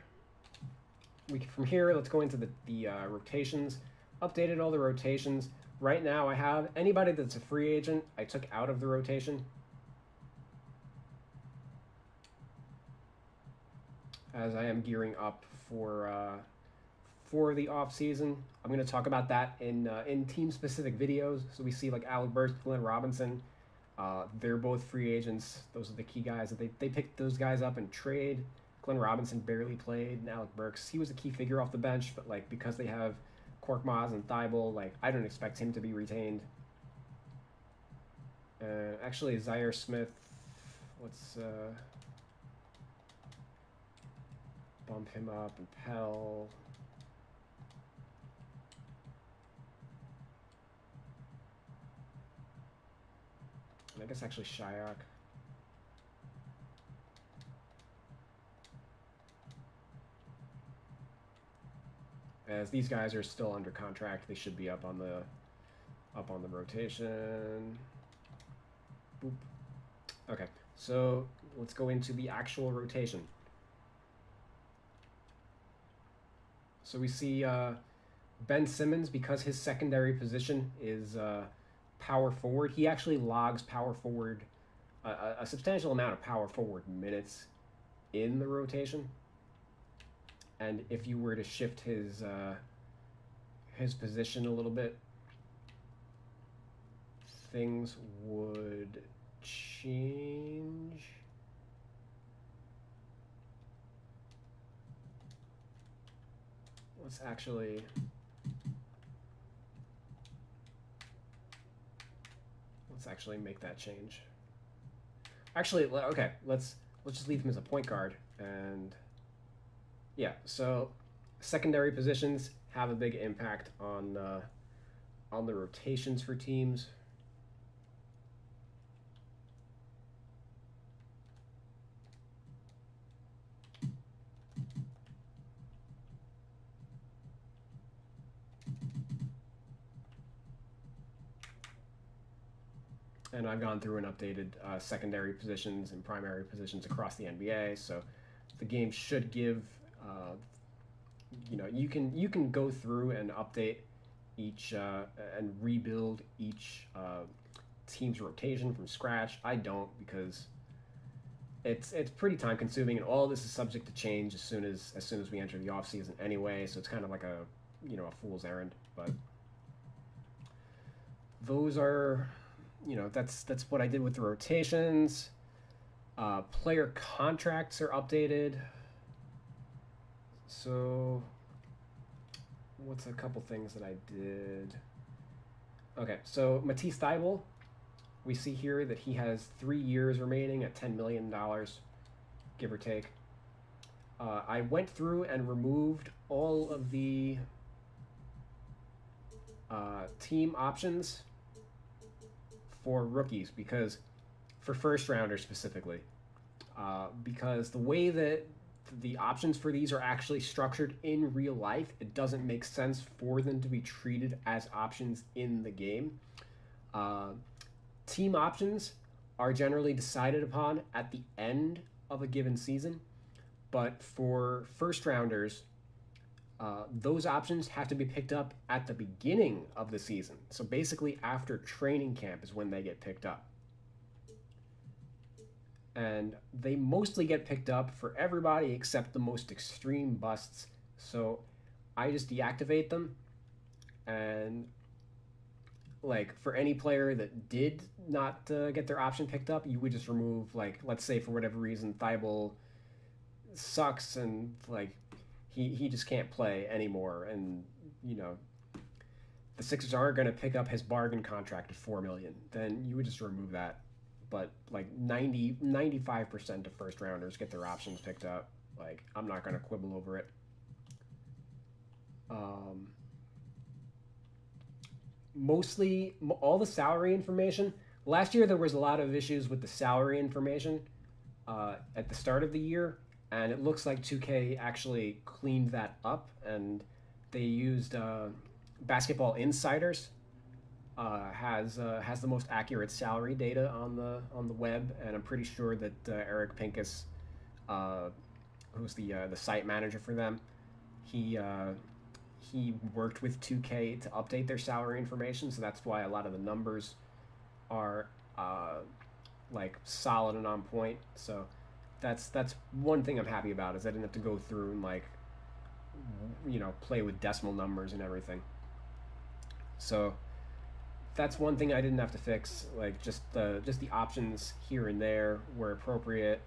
from here. Let's go into the rotations. Updated all the rotations. Right now, I have anybody that's a free agent. I took out of the rotation, as I am gearing up for the off season. I'm going to talk about that in team specific videos. So we see like Alec Burks, Glenn Robinson. They're both free agents. Those are the key guys that they picked those guys up in trade. Glenn Robinson barely played, and Alec Burks, he was a key figure off the bench, but like because they have Korkmaz and Thibault, like I don't expect him to be retained. Actually, Zaire Smith, let's bump him up, and Pell. And I guess actually Shyok. As these guys are still under contract, they should be up on the rotation. Boop. Okay, so let's go into the actual rotation. So we see Ben Simmons, because his secondary position is power forward, he actually logs power forward a substantial amount of power forward minutes in the rotation. And if you were to shift his position a little bit, things would change. Let's actually make that change. Actually, okay, let's just leave him as a point guard. And yeah, so secondary positions have a big impact on the rotations for teams. And I've gone through and updated secondary positions and primary positions across the NBA. So the game should give, you can go through and update each and rebuild each team's rotation from scratch. I don't, because it's pretty time consuming, and all this is subject to change as soon as we enter the off season anyway. So it's kind of like a fool's errand. But those are, that's what I did with the rotations. Player contracts are updated. So what's a couple things that I did? Okay, so Matisse Thybulle, we see here that he has 3 years remaining at $10 million, give or take. I went through and removed all of the team options for rookies, because for first rounders specifically, because the way that the options for these are actually structured in real life, it doesn't make sense for them to be treated as options in the game. Team options are generally decided upon at the end of a given season, but for first rounders, those options have to be picked up at the beginning of the season. So basically after training camp is when they get picked up. And they mostly get picked up for everybody except the most extreme busts. So I just deactivate them. And like for any player that did not get their option picked up, you would just remove, like, let's say for whatever reason Thybulle sucks and like he just can't play anymore, and the Sixers aren't going to pick up his bargain contract at $4 million, then you would just remove that. But like 95% of first rounders get their options picked up. Like, I'm not going to quibble over it. Mostly all the salary information. Last year there was a lot of issues with the salary information at the start of the year, and it looks like 2K actually cleaned that up, and they used Basketball Insiders. Has the most accurate salary data on the web, and I'm pretty sure that Eric Pincus, who's the site manager for them, he worked with 2K to update their salary information, so that's why a lot of the numbers are like solid and on point. So that's one thing I'm happy about, is I didn't have to go through and like play with decimal numbers and everything. So that's one thing I didn't have to fix. Like just the options here and there were appropriate.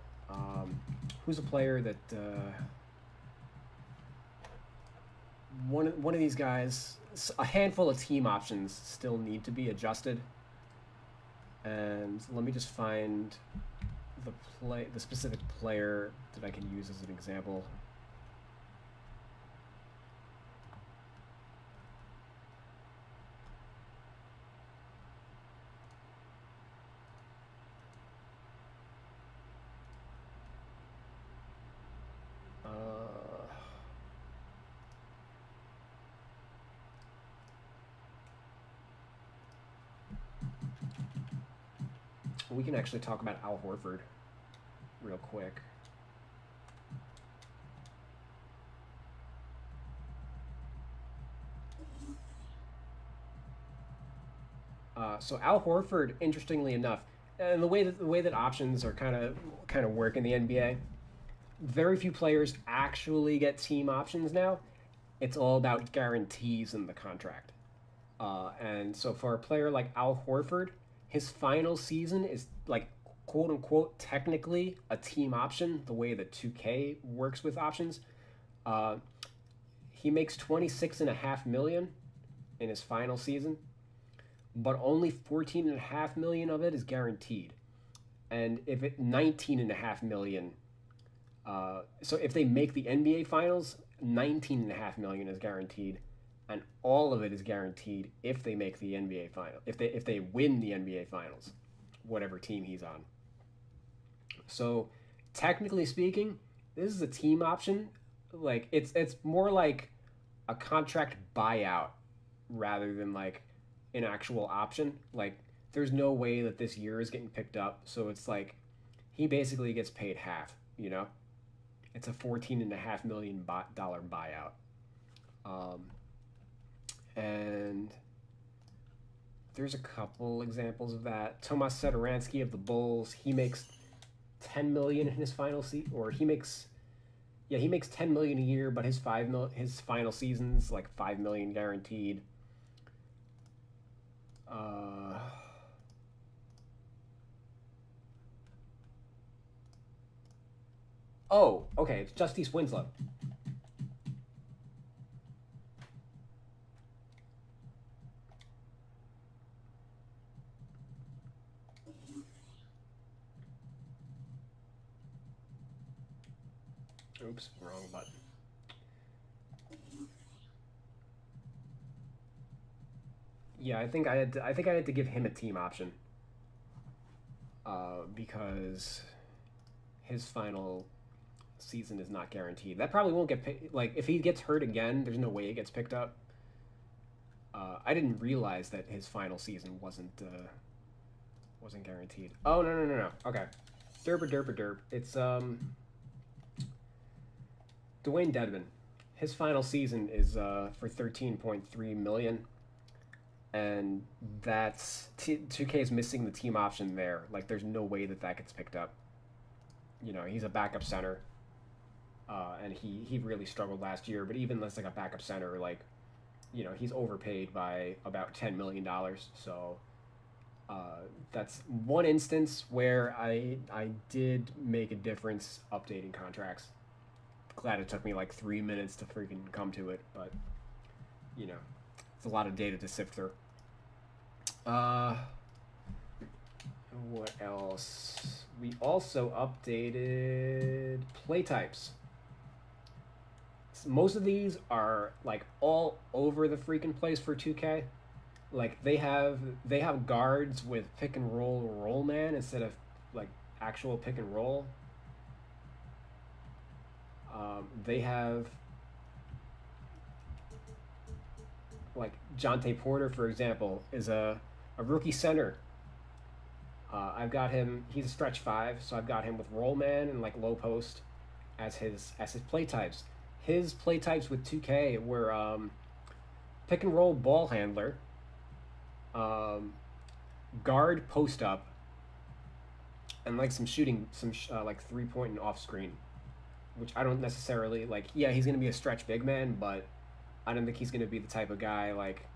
Who's a player that one of these guys? A handful of team options still need to be adjusted. And let me just find the specific player that I can use as an example. We can actually talk about Al Horford real quick. So Al Horford, interestingly enough, and the way that options are kind of work in the NBA, very few players actually get team options now. It's all about guarantees in the contract. And so for a player like Al Horford, his final season is like quote unquote technically a team option, the way that 2K works with options. Uh, he makes 26.5 million in his final season, but only 14.5 million of it is guaranteed. And if it 19.5 million, so if they make the NBA finals, 19.5 million is guaranteed, and all of it is guaranteed if they make the NBA final. If they win the NBA finals, whatever team he's on. So technically speaking, this is a team option. Like it's more like a contract buyout rather than like an actual option. Like there's no way that this year is getting picked up, so it's like he basically gets paid half. It's a $14.5 million buyout. Um, and there's a couple examples of that. Tomas Sederansky of the Bulls, he makes 10 million in his final season, or he makes 10 million a year, but his final season's like 5 million guaranteed. Uh, oh, okay, it's Justice Winslow. Oops, wrong button. Yeah, I think I had to give him a team option, because his final season is not guaranteed. That probably won't get picked. Like if he gets hurt again, there's no way it gets picked up. I didn't realize that his final season wasn't guaranteed. Oh no no no no. Okay, derp derp derp. It's Dwayne Dedman. His final season is for 13.3 million, and that's 2K is missing the team option there. Like there's no way that gets picked up. He's a backup center, and he really struggled last year. But even as like a backup center, like he's overpaid by about $10 million. So that's one instance where I did make a difference updating contracts. Glad it took me like 3 minutes to freaking come to it, but you know, it's a lot of data to sift through. Uh, what else? We also updated play types. Most of these are like all over the freaking place for 2K. Like they have guards with pick and roll man instead of like actual pick and roll. They have like Jonte Porter, for example, is a rookie center. I've got him. He's a stretch five, so I've got him with roll man and like low post as his play types. His play types with 2K were pick and roll ball handler, um, guard post up, and like some shooting, like 3 point and off screen, which I don't necessarily like. Yeah, he's gonna be a stretch big man, but I don't think he's gonna be the type of guy like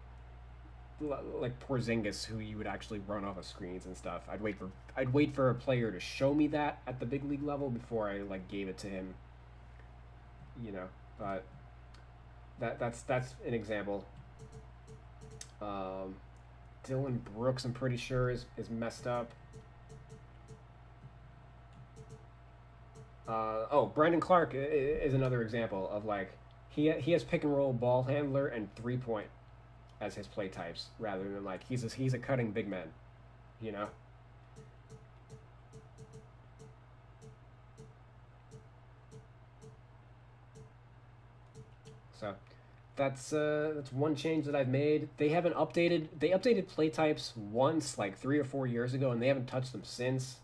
Porzingis who you would actually run off of screens and stuff. I'd wait for a player to show me that at the big league level before I like gave it to him. But that's an example. Um, Dylan Brooks, I'm pretty sure is messed up. Brandon Clark is another example of like he has pick and roll ball handler and 3 point as his play types rather than like he's a cutting big man, you know. So that's one change that I've made. They updated play types once like 3 or 4 years ago, and they haven't touched them since.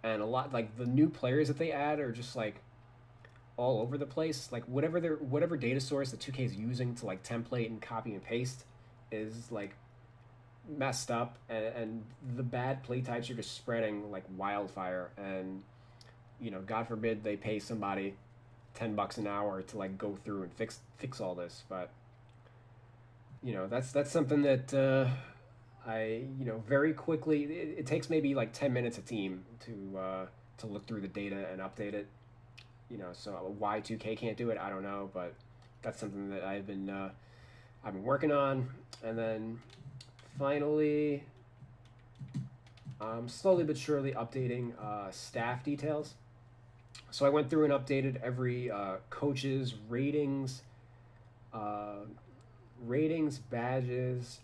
And a lot like the new players that they add are just like all over the place. Like whatever data source that 2K is using to like template and copy and paste is like messed up, and the bad play types are just spreading like wildfire. And God forbid they pay somebody $10 an hour to like go through and fix all this. But that's something that I very quickly. It takes maybe like 10 minutes a team to look through the data and update it. So Y2K can't do it. I don't know, but that's something that I've been working on. And then finally, slowly but surely updating staff details. So I went through and updated every coach's uh, badges,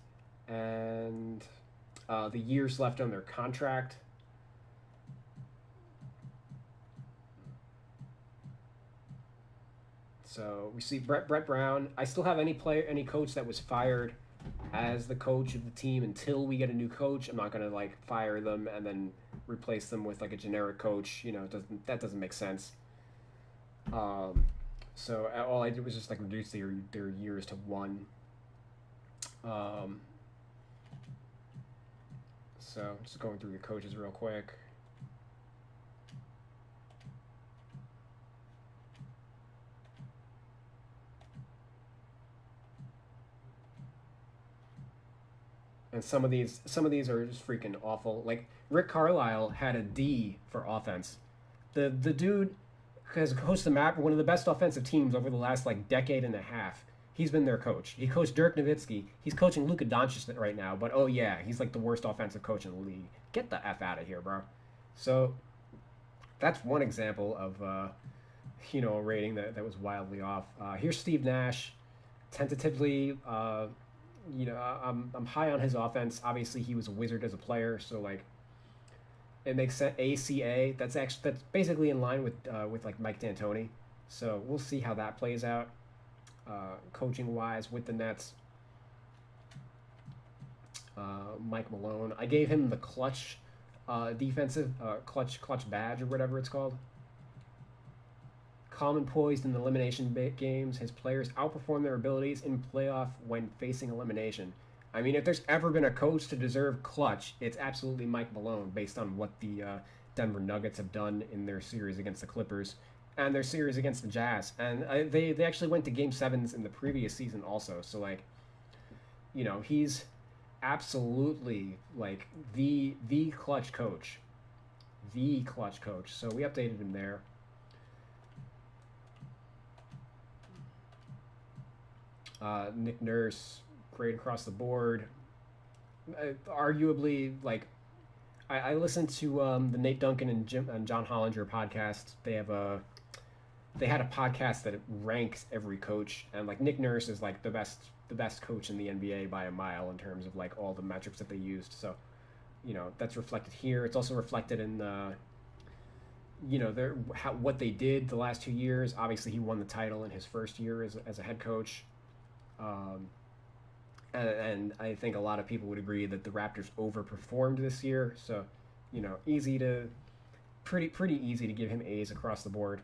and the years left on their contract. So we see Brett Brown. I still have any coach that was fired as the coach of the team until we get a new coach. I'm not gonna like fire them and then replace them with like a generic coach. That doesn't make sense. Um, so all I did was just like reduce their years to one. Um, so just going through the coaches real quick. And some of these are just freaking awful. Like Rick Carlisle had a D for offense. The dude has coached the map one of the best offensive teams over the last like decade and a half. He's been their coach. He coached Dirk Nowitzki. He's coaching Luka Doncic right now. But oh yeah, he's like the worst offensive coach in the league. Get the f out of here, bro. So that's one example of a rating that was wildly off. Here's Steve Nash, tentatively. I'm high on his offense. Obviously, he was a wizard as a player, so like it makes sense. ACA. That's basically in line with like Mike D'Antoni. So we'll see how that plays out, coaching wise with the Nets. Mike Malone. I gave him the clutch, defensive clutch badge or whatever it's called. Calm and poised in the elimination games, his players outperform their abilities in playoff when facing elimination. I mean, if there's ever been a coach to deserve clutch, it's absolutely Mike Malone, based on what the Denver Nuggets have done in their series against the Clippers and their series against the Jazz. And they actually went to Game Sevens in the previous season also. So like, he's absolutely like the clutch coach, the clutch coach. So we updated him there. Nick Nurse, great across the board. Arguably, like I listened to the Nate Duncan and John Hollinger podcast. They had a podcast that ranks every coach, and like Nick Nurse is like the best coach in the NBA by a mile in terms of like all the metrics that they used. So that's reflected here. It's also reflected in what they did the last 2 years. Obviously, he won the title in his first year as a head coach. Um, and I think a lot of people would agree that the Raptors overperformed this year. So, easy to pretty easy to give him A's across the board,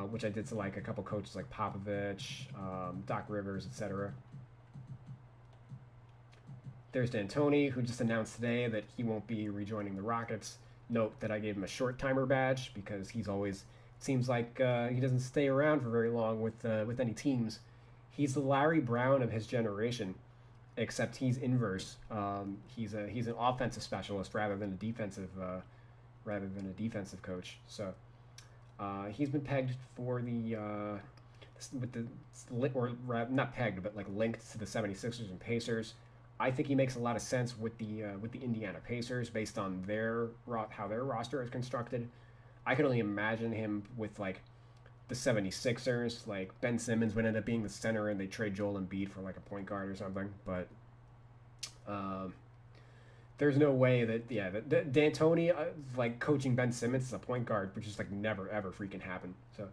which I did to like a couple coaches like Popovich, Doc Rivers, etc. There's D'Antoni, who just announced today that he won't be rejoining the Rockets. Note that I gave him a short timer badge because he's always seems like he doesn't stay around for very long with any teams. He's the Larry Brown of his generation, except he's inverse. He's an offensive specialist rather than a defensive coach. So he's been pegged for the with the or not pegged but like linked to the 76ers and Pacers. I think he makes a lot of sense with the Indiana Pacers based on how their roster is constructed. I can only imagine him with like the 76ers, like Ben Simmons would end up being the center and they trade Joel Embiid for like a point guard or something. But there's no way that D'Antoni like coaching Ben Simmons as a point guard would just like never ever freaking happen. So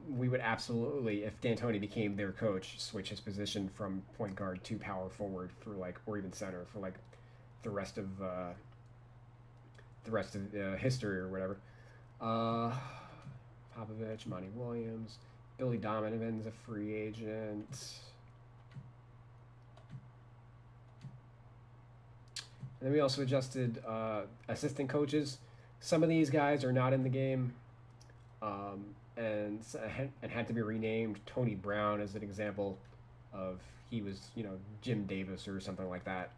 we would absolutely, if D'Antoni became their coach, switch his position from point guard to power forward for like, or even center for like the rest of history or whatever. Uh, Popovich, Monty Williams, Billy Donovan's a free agent. And then we also adjusted assistant coaches. Some of these guys are not in the game, and had to be renamed. Tony Brown as an example of he was Jim Davis or something like that.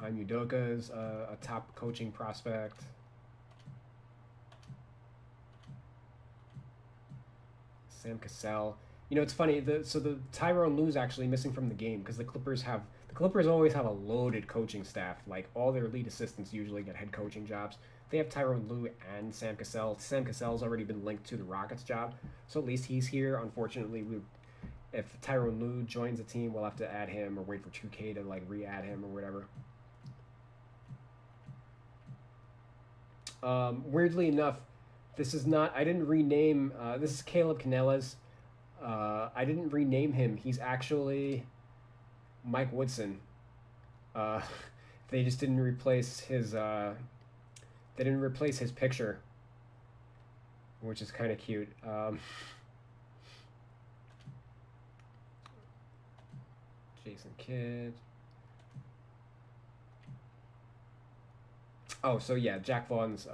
Udoka is a top coaching prospect. Sam Cassell. It's funny. The Tyrone Lue's actually missing from the game because the Clippers always have a loaded coaching staff. Like all their lead assistants usually get head coaching jobs. They have Tyrone Lue and Sam Cassell. Sam Cassell's already been linked to the Rockets job, so at least he's here. Unfortunately, if Tyrone Lue joins the team, we'll have to add him or wait for 2K to like re-add him or whatever. Weirdly enough, this is not. I didn't rename. This is Caleb Canellas. I didn't rename him. He's actually Mike Woodson. Uh, they just didn't replace his. They didn't replace his picture, which is kind of cute. Jason Kidd. Oh, so yeah, Jack Vaughn's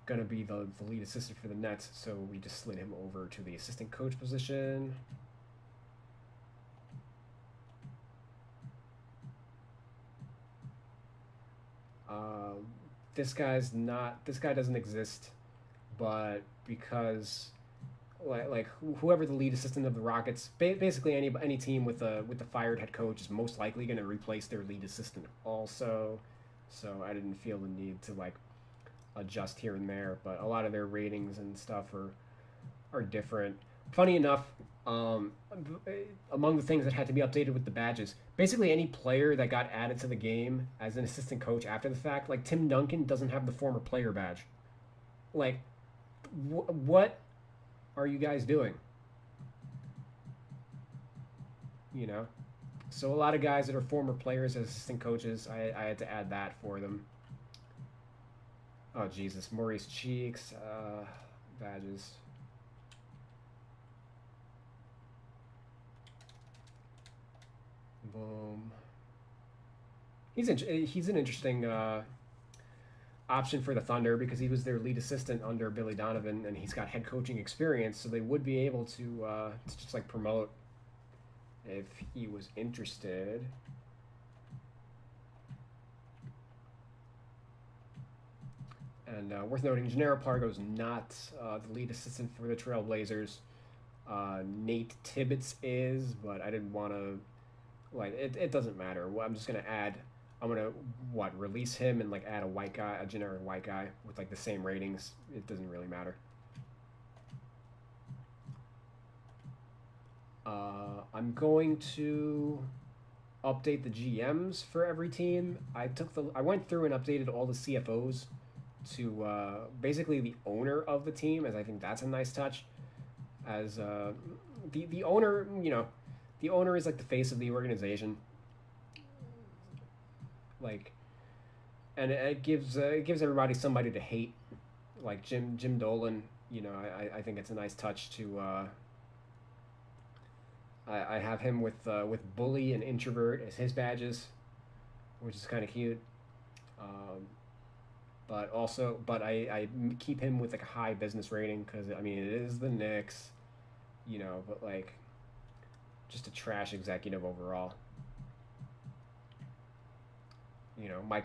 gonna be the lead assistant for the Nets, so we just slid him over to the assistant coach position. This guy's not. This guy doesn't exist, but because like whoever the lead assistant of the Rockets, basically any team with the fired head coach is most likely going to replace their lead assistant also. So I didn't feel the need to like adjust here and there, but a lot of their ratings and stuff are different. Funny enough, um, among the things that had to be updated with the badges, basically any player that got added to the game as an assistant coach after the fact, like Tim Duncan doesn't have the former player badge. Like, what are you guys doing? You know. So a lot of guys that are former players as assistant coaches, I had to add that for them. Oh Jesus, Maurice Cheeks, badges. Boom. He's an interesting option for the Thunder because he was their lead assistant under Billy Donovan, and he's got head coaching experience, so they would be able to just like promote if he was interested. And worth noting, Gennaro Pargo is not the lead assistant for the Trailblazers. Nate Tibbetts is, but I didn't want to like it doesn't matter. I'm just gonna add. I'm gonna release him and like add a white guy, a generic white guy with like the same ratings. It doesn't really matter. I'm going to update the GMs for every team. I went through and updated all the CFOs to basically the owner of the team, as I think that's a nice touch. As the owner, the owner is like the face of the organization. Like, and it gives everybody somebody to hate, like Jim Dolan. I think it's a nice touch to. I have him with bully and introvert as his badges, which is kind of cute. Um, but I keep him with like a high business rating because I mean it is the Knicks, but like just a trash executive overall.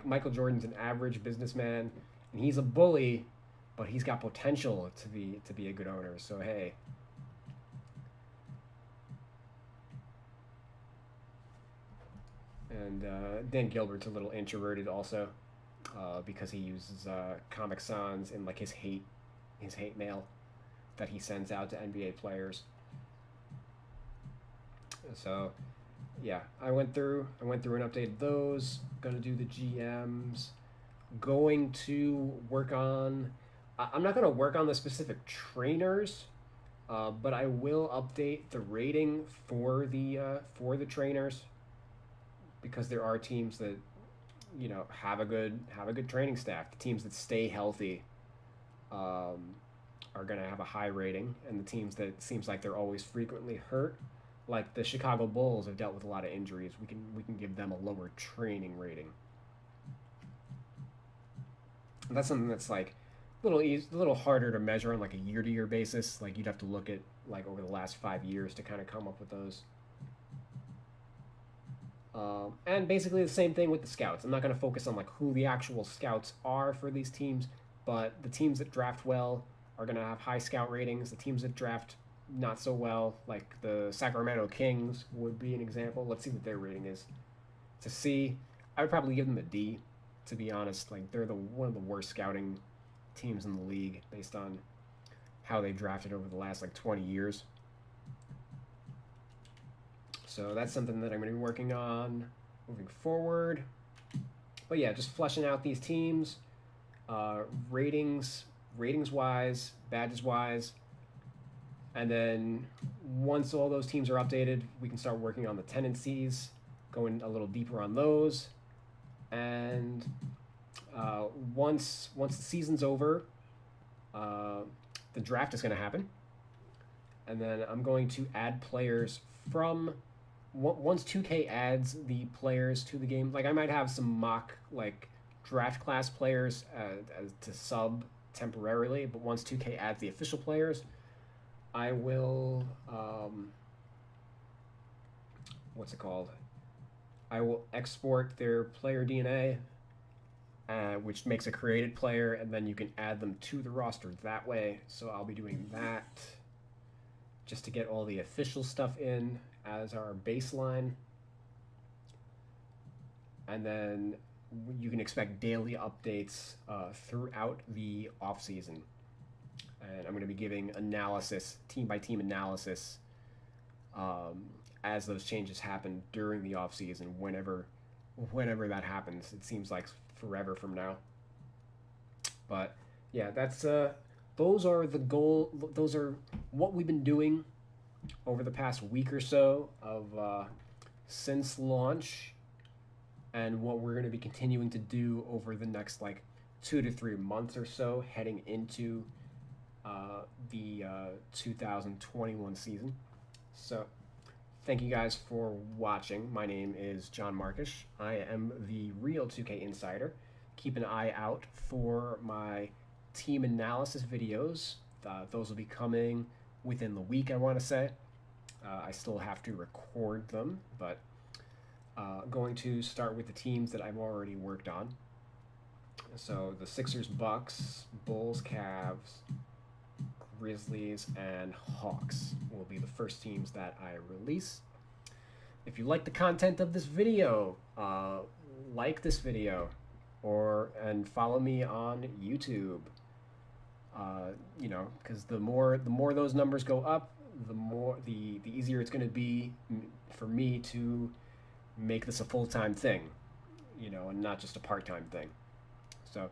Michael Jordan's an average businessman, and he's a bully, but he's got potential to be a good owner. So hey, and Dan Gilbert's a little introverted also, because he uses Comic Sans in like his hate mail that he sends out to NBA players. So yeah, I went through and updated those. Gonna do the GMs. Going to work on. I'm not gonna work on the specific trainers, but I will update the rating for the trainers because there are teams that have a good training staff. The teams that stay healthy, um, are going to have a high rating, and the teams that it seems like they're always frequently hurt, like the Chicago Bulls, have dealt with a lot of injuries. We can give them a lower training rating. And that's something that's like a little harder to measure on like a year-to-year basis. Like you'd have to look at like over the last 5 years to kind of come up with those. And basically the same thing with the scouts. I'm not going to focus on like who the actual scouts are for these teams, but the teams that draft well are going to have high scout ratings. The teams that draft not so well, like the Sacramento Kings would be an example. Let's see what their rating is. It's a C. I would probably give them a D, to be honest. Like they're one of the worst scouting teams in the league based on how they drafted over the last like 20 years. So that's something that I'm going to be working on moving forward. But yeah, just fleshing out these teams, ratings-wise, badges-wise. And then once all those teams are updated, we can start working on the tendencies, going a little deeper on those. And once the season's over, the draft is going to happen. And then I'm going to add players from... Once 2K adds the players to the game, like I might have some mock like draft class players to sub temporarily, but once 2K adds the official players, I will what's it called? I will export their player DNA, which makes a created player, and then you can add them to the roster that way. So I'll be doing that just to get all the official stuff in as our baseline. And then you can expect daily updates throughout the off season. And I'm going to be giving analysis, team by team analysis, as those changes happen during the off season. Whenever that happens, it seems like forever from now. But yeah, that's those are the goal. Those are what we've been doing over the past week or so of since launch, and what we're going to be continuing to do over the next like 2 to 3 months or so, heading into the 2021 season. So thank you guys for watching. My name is John Markish. I am the real 2K Insider. Keep an eye out for my team analysis videos. Those will be coming within the week, I want to say. I still have to record them, but going to start with the teams that I've already worked on. So the Sixers, Bucks, Bulls, Cavs, Grizzlies, and Hawks will be the first teams that I release. If you like the content of this video, like this video, and follow me on YouTube. You know, because the more those numbers go up, the easier it's going to be for me to make this a full-time thing, you know, and not just a part-time thing. So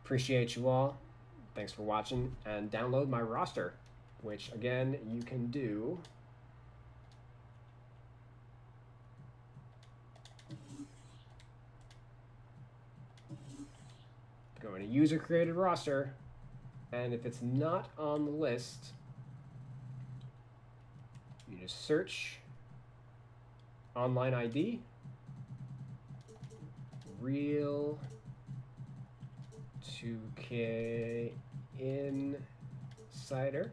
appreciate you all. Thanks for watching, and download my roster, which again you can do go into user created roster, and if it's not on the list, you just search online ID, real 2K Insider.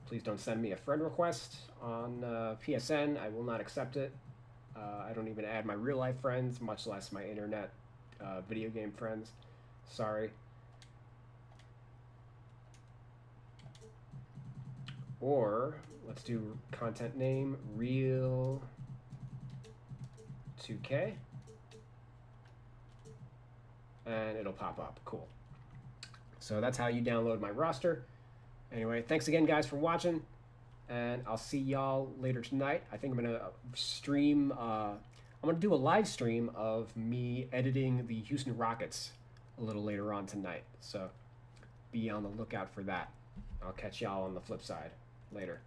Please don't send me a friend request on PSN. I will not accept it. I don't even add my real life friends, much less my internet video game friends. Sorry. Or let's do content name real 2K, and it'll pop up. Cool. So that's how you download my roster. Anyway, thanks again, guys, for watching, and I'll see y'all later tonight. I think I'm gonna stream. I'm gonna do a live stream of me editing the Houston Rockets a little later on tonight. So be on the lookout for that. I'll catch y'all on the flip side later.